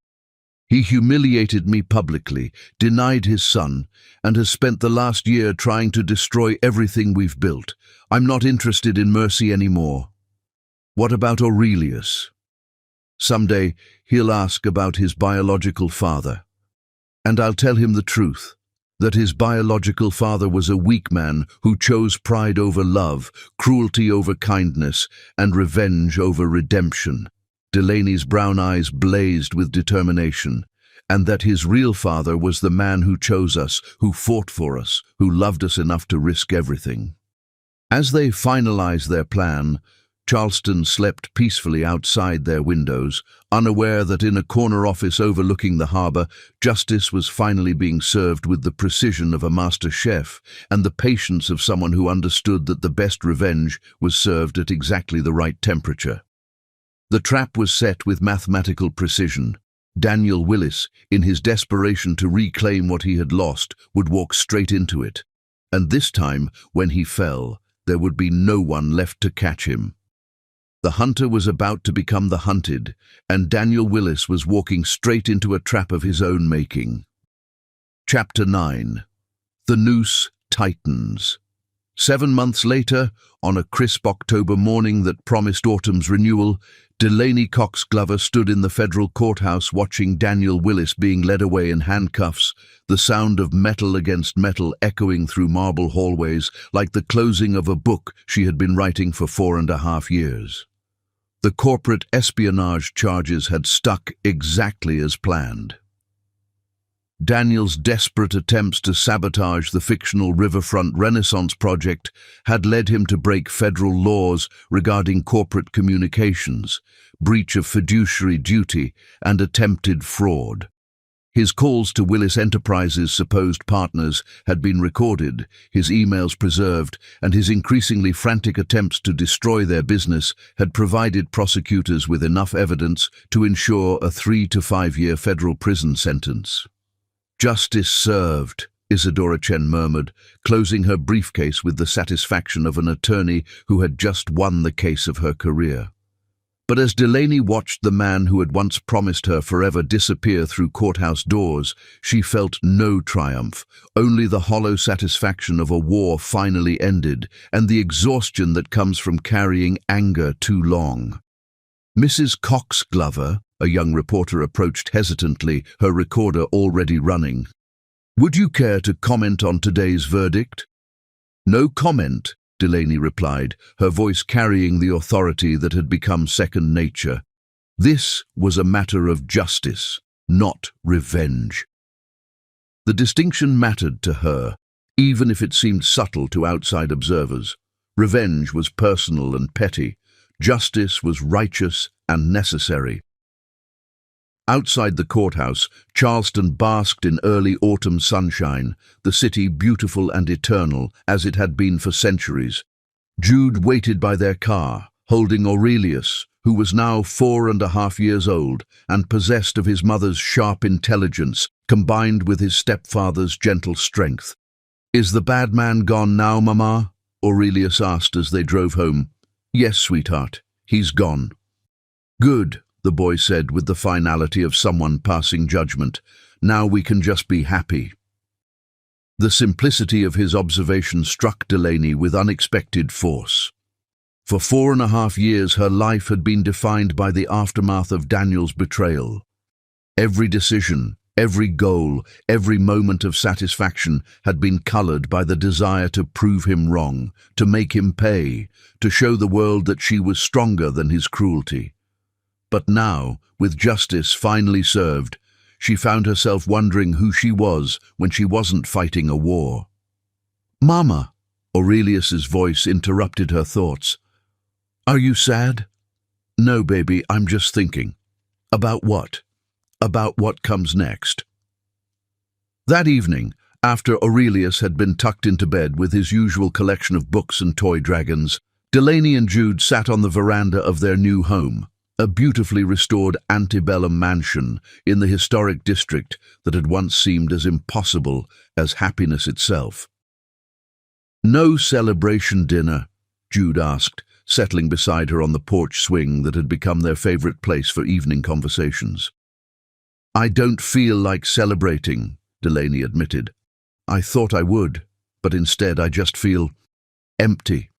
"He humiliated me publicly, denied his son, and has spent the last year trying to destroy everything we've built. I'm not interested in mercy anymore." "What about Aurelius?" "Someday he'll ask about his biological father. And I'll tell him the truth, that his biological father was a weak man who chose pride over love, cruelty over kindness, and revenge over redemption." Delaney's brown eyes blazed with determination. "And that his real father was the man who chose us, who fought for us, who loved us enough to risk everything." As they finalized their plan, Charleston slept peacefully outside their windows, unaware that in a corner office overlooking the harbor, justice was finally being served with the precision of a master chef and the patience of someone who understood that the best revenge was served at exactly the right temperature. The trap was set with mathematical precision. Daniel Willis, in his desperation to reclaim what he had lost, would walk straight into it. And this time, when he fell, there would be no one left to catch him. The hunter was about to become the hunted, and Daniel Willis was walking straight into a trap of his own making. Chapter 9. The Noose Tightens. 7 months later, on a crisp October morning that promised autumn's renewal, Delaney Cox Glover stood in the federal courthouse watching Daniel Willis being led away in handcuffs, the sound of metal against metal echoing through marble hallways like the closing of a book she had been writing for 4.5 years. The corporate espionage charges had stuck exactly as planned. Daniel's desperate attempts to sabotage the fictional Riverfront Renaissance project had led him to break federal laws regarding corporate communications, breach of fiduciary duty, and attempted fraud. His calls to Willis Enterprises' supposed partners had been recorded, his emails preserved, and his increasingly frantic attempts to destroy their business had provided prosecutors with enough evidence to ensure a 3 to 5 year federal prison sentence. "Justice served," Isadora Chen murmured, closing her briefcase with the satisfaction of an attorney who had just won the case of her career. But as Delaney watched the man who had once promised her forever disappear through courthouse doors, she felt no triumph, only the hollow satisfaction of a war finally ended and the exhaustion that comes from carrying anger too long. Mrs. Cox Glover, a young reporter, approached hesitantly, her recorder already running. "Would you care to comment on today's verdict?" "No comment," Delaney replied, her voice carrying the authority that had become second nature. This was a matter of justice, not revenge. The distinction mattered to her, even if it seemed subtle to outside observers. Revenge was personal and petty. Justice was righteous and necessary. Outside the courthouse, Charleston basked in early autumn sunshine, the city beautiful and eternal as it had been for centuries. Jude waited by their car, holding Aurelius, who was now 4.5 years old and possessed of his mother's sharp intelligence combined with his stepfather's gentle strength. "Is the bad man gone now, Mama?" Aurelius asked as they drove home. "Yes, sweetheart, he's gone." "Good," the boy said with the finality of someone passing judgment. "Now we can just be happy." The simplicity of his observation struck Delaney with unexpected force. For 4.5 years her life had been defined by the aftermath of Daniel's betrayal. Every decision, every goal, every moment of satisfaction had been colored by the desire to prove him wrong, to make him pay, to show the world that she was stronger than his cruelty. But now, with justice finally served, she found herself wondering who she was when she wasn't fighting a war. "Mama," Aurelius's voice interrupted her thoughts. "Are you sad?" "No, baby, I'm just thinking." "About what?" "About what comes next." That evening, after Aurelius had been tucked into bed with his usual collection of books and toy dragons, Delaney and Jude sat on the veranda of their new home, a beautifully restored antebellum mansion in the historic district that had once seemed as impossible as happiness itself. "No celebration dinner?" Jude asked, settling beside her on the porch swing that had become their favorite place for evening conversations. "I don't feel like celebrating," Delaney admitted. "I thought I would, but instead I just feel empty."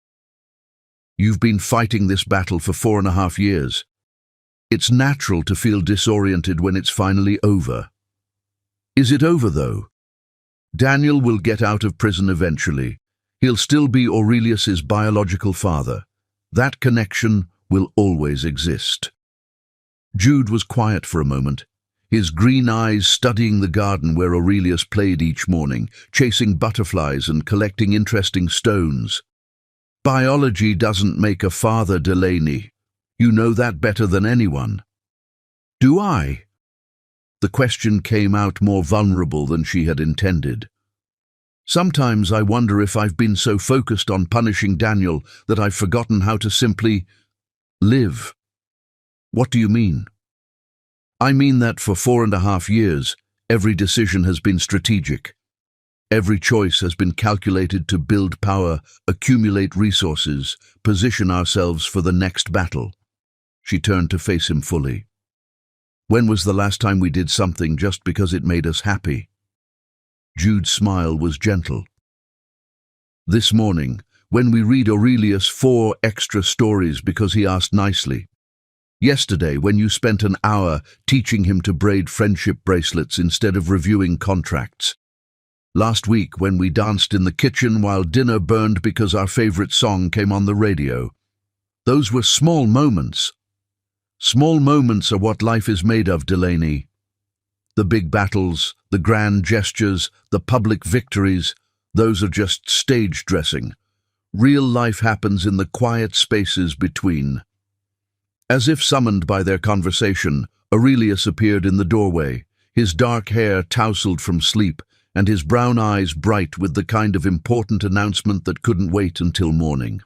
"You've been fighting this battle for 4.5 years. It's natural to feel disoriented when it's finally over." "Is it over, though?" "Daniel will get out of prison eventually. He'll still be Aurelius's biological father. That connection will always exist." Jude was quiet for a moment, his green eyes studying the garden where Aurelius played each morning, chasing butterflies and collecting interesting stones. "Biology doesn't make a father, Delaney. You know that better than anyone." "Do I?" The question came out more vulnerable than she had intended. "Sometimes I wonder if I've been so focused on punishing Daniel that I've forgotten how to simply live." "What do you mean?" "I mean that for 4.5 years, every decision has been strategic. Every choice has been calculated to build power, accumulate resources, position ourselves for the next battle." She turned to face him fully. "When was the last time we did something just because it made us happy?" Jude's smile was gentle. "This morning, when we read Aurelius 4 extra stories because he asked nicely. Yesterday, when you spent an hour teaching him to braid friendship bracelets instead of reviewing contracts. Last week, when we danced in the kitchen while dinner burned because our favorite song came on the radio. Those were small moments. Small moments are what life is made of, Delaney. The big battles, the grand gestures, the public victories, those are just stage dressing. Real life happens in the quiet spaces between." As if summoned by their conversation, Aurelius appeared in the doorway, his dark hair tousled from sleep and his brown eyes bright with the kind of important announcement that couldn't wait until morning.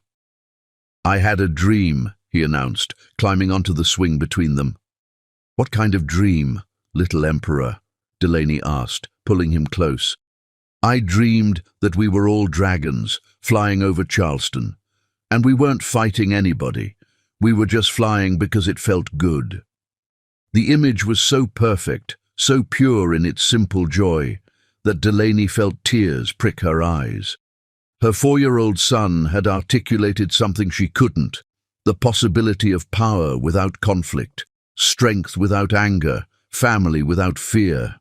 "I had a dream," he announced, climbing onto the swing between them. "What kind of dream, little emperor?" Delaney asked, pulling him close. "I dreamed that we were all dragons, flying over Charleston. And we weren't fighting anybody. We were just flying because it felt good. The image was so perfect, so pure in its simple joy, that Delaney felt tears prick her eyes. Her 4-year-old son had articulated something she couldn't, the possibility of power without conflict, strength without anger, family without fear.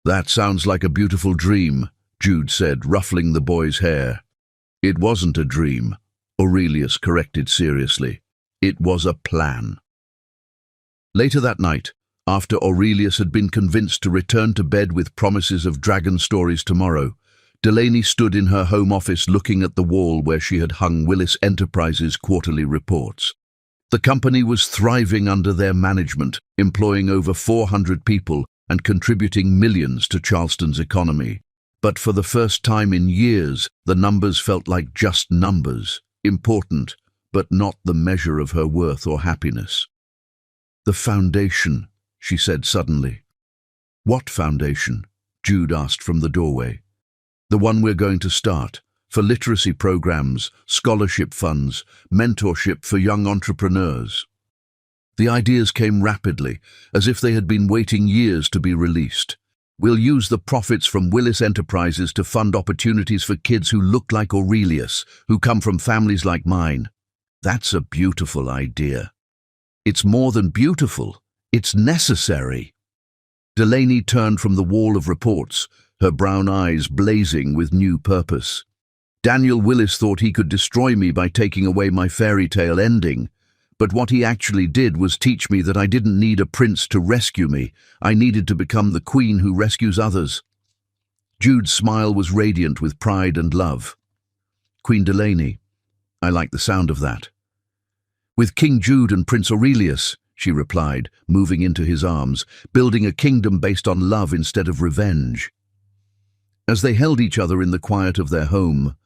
"That sounds like a beautiful dream," Jude said, ruffling the boy's hair. "It wasn't a dream," Aurelius corrected seriously. "It was a plan." Later that night, after Aurelius had been convinced to return to bed with promises of dragon stories tomorrow, Delaney stood in her home office looking at the wall where she had hung Willis Enterprises' quarterly reports. The company was thriving under their management, employing over 400 people and contributing millions to Charleston's economy. But for the first time in years, the numbers felt like just numbers, important, but not the measure of her worth or happiness. "The foundation," she said suddenly. "What foundation?" Jude asked from the doorway. "The one we're going to start, for literacy programs, scholarship funds, mentorship for young entrepreneurs." The ideas came rapidly, as if they had been waiting years to be released. "We'll use the profits from Willis Enterprises to fund opportunities for kids who look like Aurelius, who come from families like mine." "That's a beautiful idea." "It's more than beautiful, it's necessary." Delaney turned from the wall of reports, her brown eyes blazing with new purpose. "Daniel Willis thought he could destroy me by taking away my fairy tale ending, but what he actually did was teach me that I didn't need a prince to rescue me. I needed to become the queen who rescues others." Jude's smile was radiant with pride and love. "Queen Delaney, I like the sound of that." "With King Jude and Prince Aurelius," she replied, moving into his arms, "building a kingdom based on love instead of revenge." As they held each other in the quiet of their home,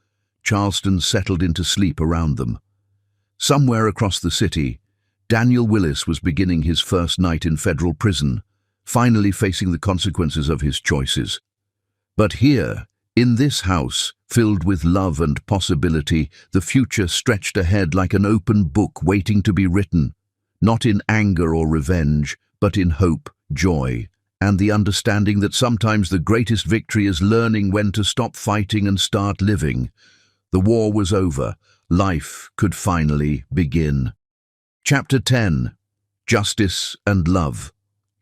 Charleston settled into sleep around them. Somewhere across the city, Daniel Willis was beginning his first night in federal prison, finally facing the consequences of his choices. But here, in this house, filled with love and possibility, the future stretched ahead like an open book waiting to be written, not in anger or revenge, but in hope, joy, and the understanding that sometimes the greatest victory is learning when to stop fighting and start living. The war was over. Life could finally begin. Chapter 10. Justice and Love.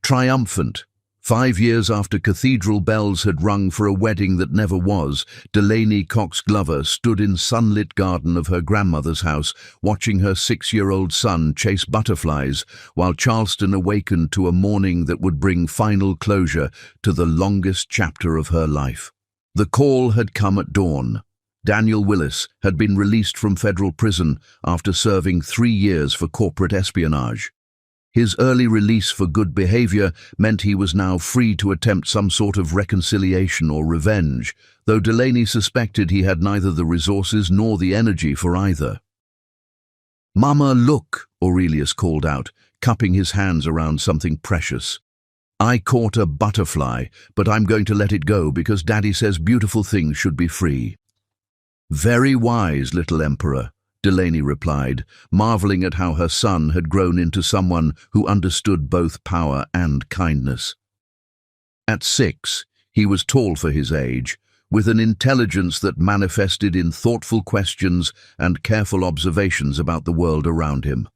Triumphant. 5 years after cathedral bells had rung for a wedding that never was, Delaney Cox Glover stood in sunlit garden of her grandmother's house, watching her 6-year-old son chase butterflies, while Charleston awakened to a morning that would bring final closure to the longest chapter of her life. The call had come at dawn. Daniel Willis had been released from federal prison after serving 3 years for corporate espionage. His early release for good behavior meant he was now free to attempt some sort of reconciliation or revenge, though Delaney suspected he had neither the resources nor the energy for either. "Mama, look," Aurelius called out, cupping his hands around something precious. "I caught a butterfly, but I'm going to let it go because Daddy says beautiful things should be free." "Very wise, little emperor," Delaney replied, marveling at how her son had grown into someone who understood both power and kindness. At 6, he was tall for his age, with an intelligence that manifested in thoughtful questions and careful observations about the world around him.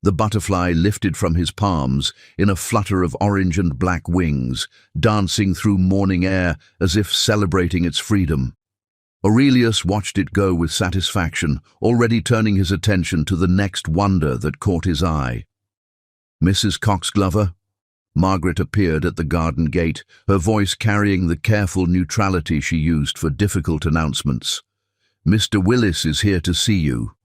The butterfly lifted from his palms in a flutter of orange and black wings, dancing through morning air as if celebrating its freedom. Aurelius watched it go with satisfaction, already turning his attention to the next wonder that caught his eye. "Mrs. Cox Glover?" Margaret appeared at the garden gate, her voice carrying the careful neutrality she used for difficult announcements. "Mr. Willis is here to see you."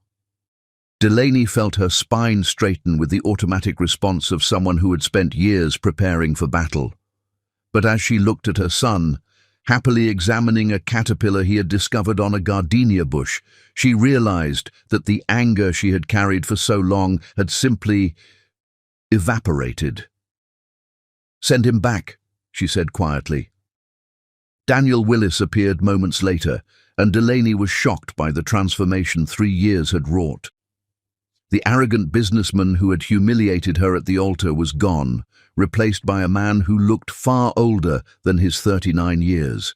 Delaney felt her spine straighten with the automatic response of someone who had spent years preparing for battle. But as she looked at her son, happily examining a caterpillar he had discovered on a gardenia bush, she realized that the anger she had carried for so long had simply evaporated. "Send him back," she said quietly. Daniel Willis appeared moments later, and Delaney was shocked by the transformation 3 years had wrought. The arrogant businessman who had humiliated her at the altar was gone, replaced by a man who looked far older than his 39 years.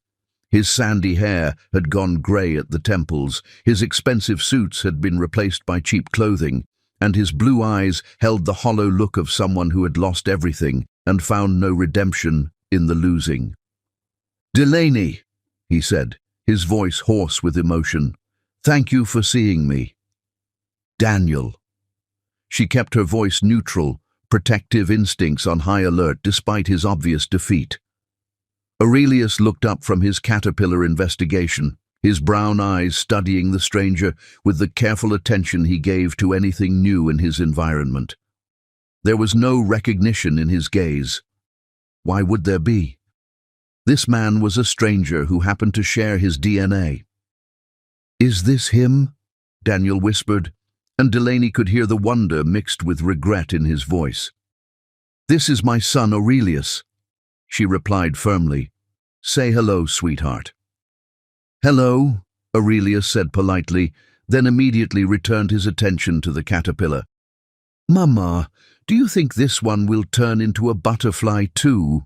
His sandy hair had gone grey at the temples, his expensive suits had been replaced by cheap clothing, and his blue eyes held the hollow look of someone who had lost everything and found no redemption in the losing. "Delaney," he said, his voice hoarse with emotion, "thank you for seeing me." "Daniel." She kept her voice neutral, protective instincts on high alert despite his obvious defeat. Aurelius looked up from his caterpillar investigation, his brown eyes studying the stranger with the careful attention he gave to anything new in his environment. There was no recognition in his gaze. Why would there be? This man was a stranger who happened to share his DNA. "Is this him?" Daniel whispered, and Delaney could hear the wonder mixed with regret in his voice. "This is my son Aurelius," she replied firmly. "Say hello, sweetheart." "Hello," Aurelius said politely, then immediately returned his attention to the caterpillar. "Mama, do you think this one will turn into a butterfly too?"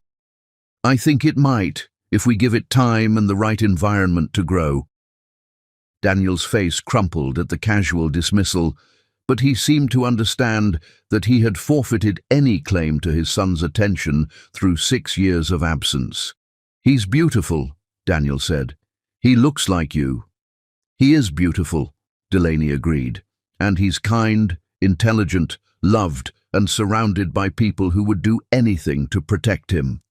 "I think it might, if we give it time and the right environment to grow." Daniel's face crumpled at the casual dismissal, but he seemed to understand that he had forfeited any claim to his son's attention through 6 years of absence. "He's beautiful," Daniel said. "He looks like you." "He is beautiful," Delaney agreed, "and he's kind, intelligent, loved, and surrounded by people who would do anything to protect him."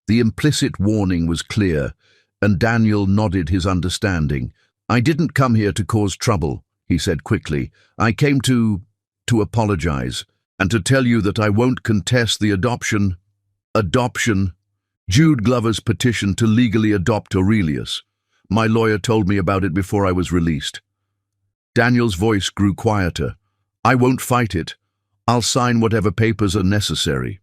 The implicit warning was clear, and Daniel nodded his understanding. "I didn't come here to cause trouble," he said quickly. "I came to apologize, and to tell you that I won't contest the adoption. Jude Glover's petition to legally adopt Aurelius. My lawyer told me about it before I was released." Daniel's voice grew quieter. "I won't fight it. I'll sign whatever papers are necessary."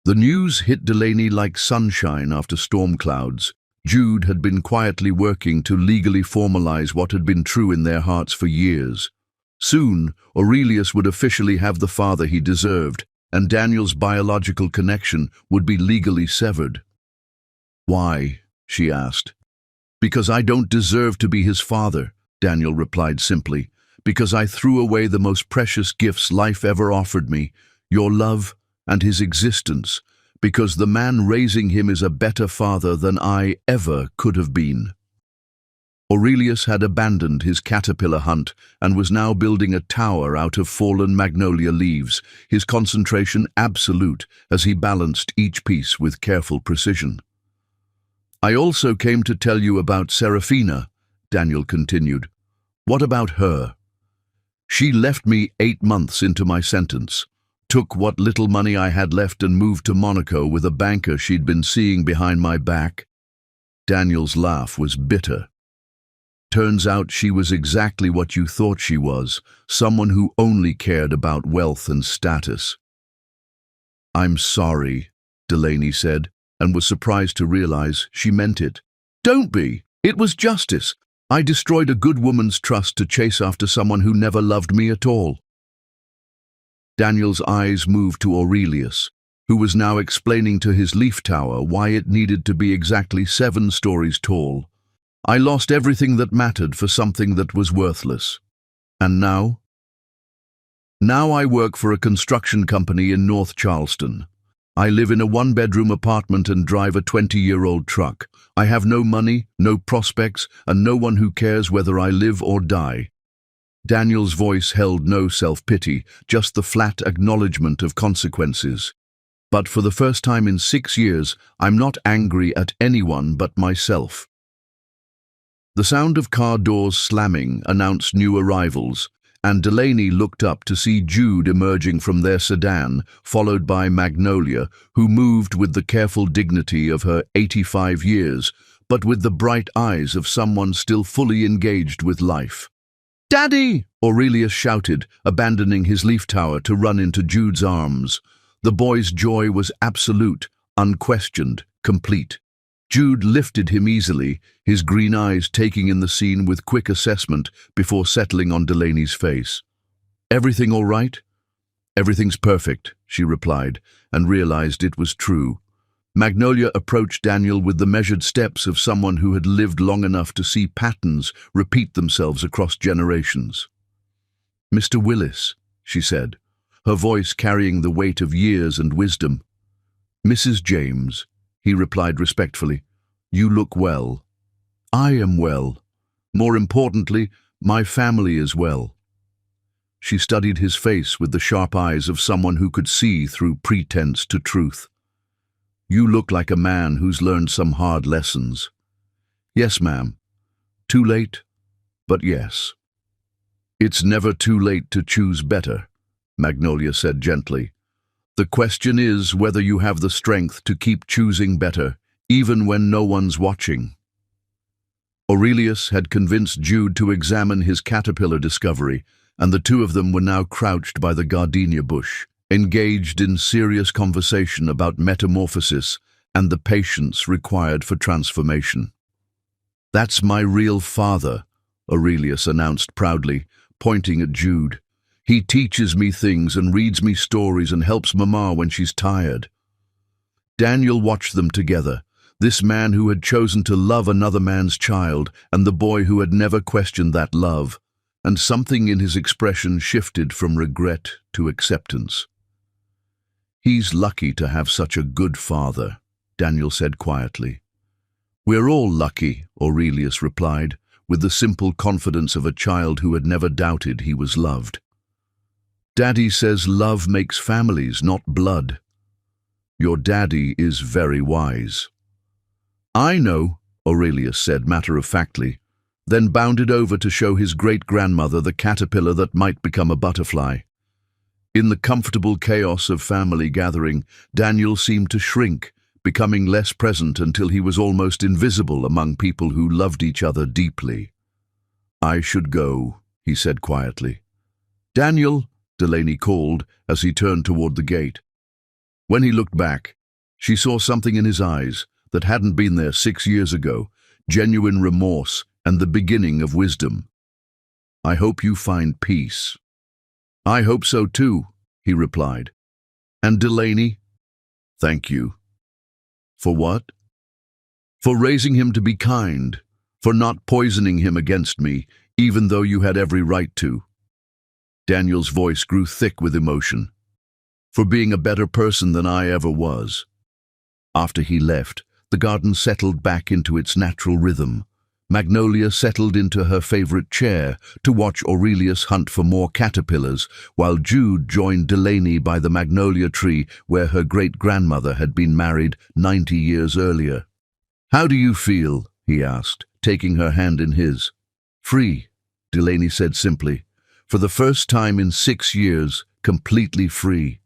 The news hit Delaney like sunshine after storm clouds. Jude had been quietly working to legally formalize what had been true in their hearts for years. Soon, Aurelius would officially have the father he deserved, and Daniel's biological connection would be legally severed. "Why?" she asked. "Because I don't deserve to be his father," Daniel replied simply. "Because I threw away the most precious gifts life ever offered me, your love and his existence, because the man raising him is a better father than I ever could have been." Aurelius had abandoned his caterpillar hunt and was now building a tower out of fallen magnolia leaves, his concentration absolute as he balanced each piece with careful precision. "I also came to tell you about Serafina," Daniel continued. "What about her? She left me 8 months into my sentence, took what little money I had left and moved to Monaco with a banker she'd been seeing behind my back." Daniel's laugh was bitter. "Turns out she was exactly what you thought she was, someone who only cared about wealth and status." "I'm sorry," Delaney said, and was surprised to realize she meant it. "Don't be. It was justice. I destroyed a good woman's trust to chase after someone who never loved me at all." Daniel's eyes moved to Aurelius, who was now explaining to his leaf tower why it needed to be exactly 7 stories tall. "I lost everything that mattered for something that was worthless. And now? Now I work for a construction company in North Charleston. I live in a 1-bedroom apartment and drive a 20-year-old truck. I have no money, no prospects, and no one who cares whether I live or die." Daniel's voice held no self-pity, just the flat acknowledgement of consequences. "But for the first time in 6 years, I'm not angry at anyone but myself." The sound of car doors slamming announced new arrivals, and Delaney looked up to see Jude emerging from their sedan, followed by Magnolia, who moved with the careful dignity of her 85 years, but with the bright eyes of someone still fully engaged with life. "Daddy!" Aurelius shouted, abandoning his leaf tower to run into Jude's arms. The boy's joy was absolute, unquestioned, complete. Jude lifted him easily, his green eyes taking in the scene with quick assessment before settling on Delaney's face. "Everything all right?" "Everything's perfect," she replied, and realized it was true. Magnolia approached Daniel with the measured steps of someone who had lived long enough to see patterns repeat themselves across generations. "Mr. Willis," she said, her voice carrying the weight of years and wisdom. "Mrs. James," he replied respectfully, "you look well. I am well. More importantly, my family is well." She studied his face with the sharp eyes of someone who could see through pretense to truth. "You look like a man who's learned some hard lessons." "Yes, ma'am. Too late, but yes." "It's never too late to choose better," Magnolia said gently. "The question is whether you have the strength to keep choosing better, even when no one's watching." Aurelius had convinced Jude to examine his caterpillar discovery, and the two of them were now crouched by the gardenia bush, engaged in serious conversation about metamorphosis and the patience required for transformation. "That's my real father," Aurelius announced proudly, pointing at Jude. "He teaches me things and reads me stories and helps Mama when she's tired." Daniel watched them together, this man who had chosen to love another man's child and the boy who had never questioned that love, and something in his expression shifted from regret to acceptance. "He's lucky to have such a good father," Daniel said quietly. "We're all lucky," Aurelius replied, with the simple confidence of a child who had never doubted he was loved. "Daddy says love makes families, not blood." "Your daddy is very wise." "I know," Aurelius said matter-of-factly, then bounded over to show his great-grandmother the caterpillar that might become a butterfly. In the comfortable chaos of family gathering, Daniel seemed to shrink, becoming less present until he was almost invisible among people who loved each other deeply. "I should go," he said quietly. "Daniel," Delaney called as he turned toward the gate. When he looked back, she saw something in his eyes that hadn't been there 6 years ago, genuine remorse and the beginning of wisdom. "I hope you find peace." "I hope so too," he replied. "And Delaney?" "Thank you." "For what?" "For raising him to be kind, for not poisoning him against me, even though you had every right to." Daniel's voice grew thick with emotion. "For being a better person than I ever was." After he left, the garden settled back into its natural rhythm. Magnolia settled into her favorite chair to watch Aurelius hunt for more caterpillars, while Jude joined Delaney by the magnolia tree where her great-grandmother had been married 90 years earlier. "How do you feel?" he asked, taking her hand in his. "Free," Delaney said simply. "For the first time in 6 years, completely free."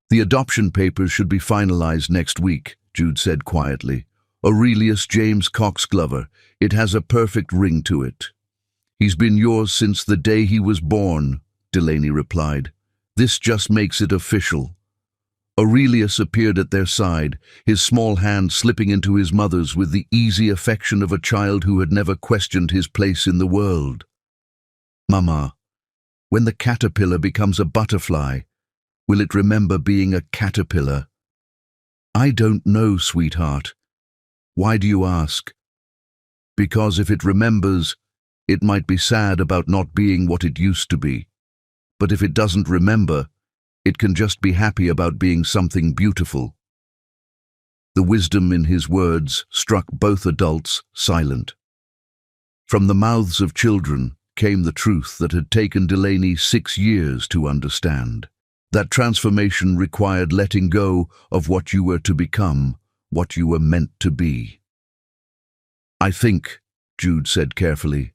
"The adoption papers should be finalized next week," Jude said quietly. "Aurelius James Cox Glover. It has a perfect ring to it." "He's been yours since the day he was born," Delaney replied. "This just makes it official." Aurelius appeared at their side, his small hand slipping into his mother's with the easy affection of a child who had never questioned his place in the world. "Mama, when the caterpillar becomes a butterfly, will it remember being a caterpillar?" "I don't know, sweetheart." "Why do you ask?" "Because if it remembers, it might be sad about not being what it used to be. But if it doesn't remember, it can just be happy about being something beautiful." The wisdom in his words struck both adults silent. From the mouths of children came the truth that had taken Delaney 6 years to understand. That transformation required letting go of what you were to become, what you were meant to be. "I think," Jude said carefully,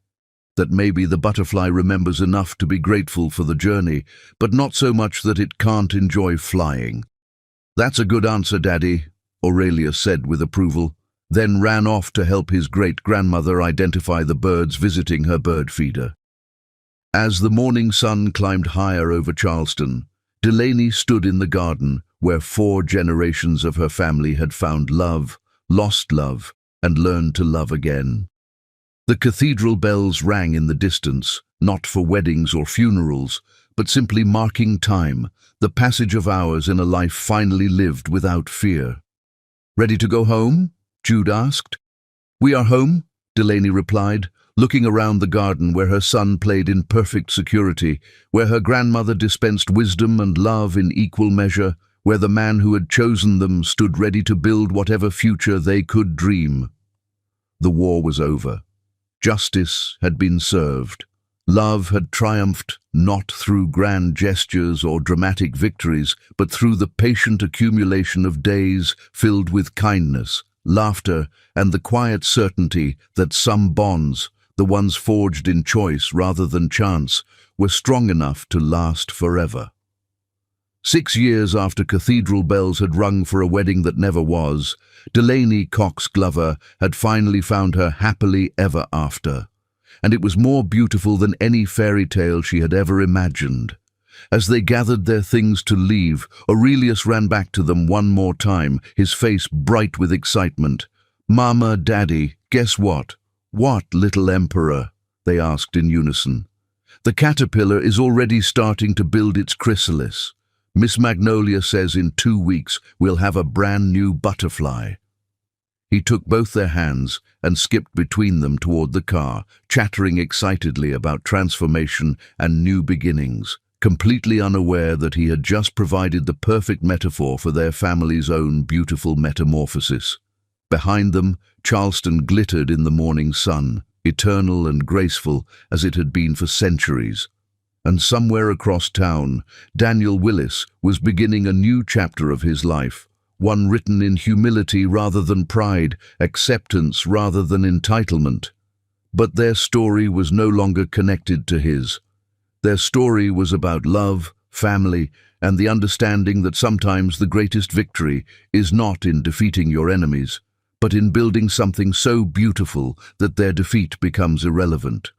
"that maybe the butterfly remembers enough to be grateful for the journey, but not so much that it can't enjoy flying." "That's a good answer, Daddy," Aurelius said with approval, then ran off to help his great-grandmother identify the birds visiting her bird feeder. As the morning sun climbed higher over Charleston, Delaney stood in the garden where 4 generations of her family had found love, lost love, and learned to love again. The cathedral bells rang in the distance, not for weddings or funerals, but simply marking time, the passage of hours in a life finally lived without fear. "Ready to go home?" Jude asked. "We are home," Delaney replied, looking around the garden where her son played in perfect security, where her grandmother dispensed wisdom and love in equal measure, where the man who had chosen them stood ready to build whatever future they could dream. The war was over. Justice had been served. Love had triumphed not through grand gestures or dramatic victories, but through the patient accumulation of days filled with kindness, laughter, and the quiet certainty that some bonds, the ones forged in choice rather than chance, were strong enough to last forever. 6 years after cathedral bells had rung for a wedding that never was, Delaney Cox Glover had finally found her happily ever after, and it was more beautiful than any fairy tale she had ever imagined. As they gathered their things to leave, Aurelius ran back to them one more time, his face bright with excitement. "Mama, Daddy, guess what?" "What, little emperor?" they asked in unison. "The caterpillar is already starting to build its chrysalis. Miss Magnolia says in 2 weeks we'll have a brand new butterfly." He took both their hands and skipped between them toward the car, chattering excitedly about transformation and new beginnings, completely unaware that he had just provided the perfect metaphor for their family's own beautiful metamorphosis. Behind them, Charleston glittered in the morning sun, eternal and graceful as it had been for centuries. And somewhere across town, Daniel Willis was beginning a new chapter of his life, one written in humility rather than pride, acceptance rather than entitlement. But their story was no longer connected to his. Their story was about love, family, and the understanding that sometimes the greatest victory is not in defeating your enemies, but in building something so beautiful that their defeat becomes irrelevant.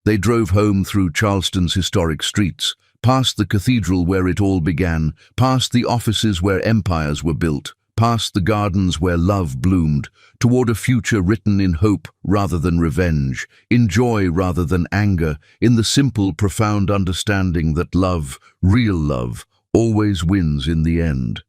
They drove home through Charleston's historic streets, past the cathedral where it all began, past the offices where empires were built, past the gardens where love bloomed, toward a future written in hope rather than revenge, in joy rather than anger, in the simple, profound understanding that love, real love, always wins in the end.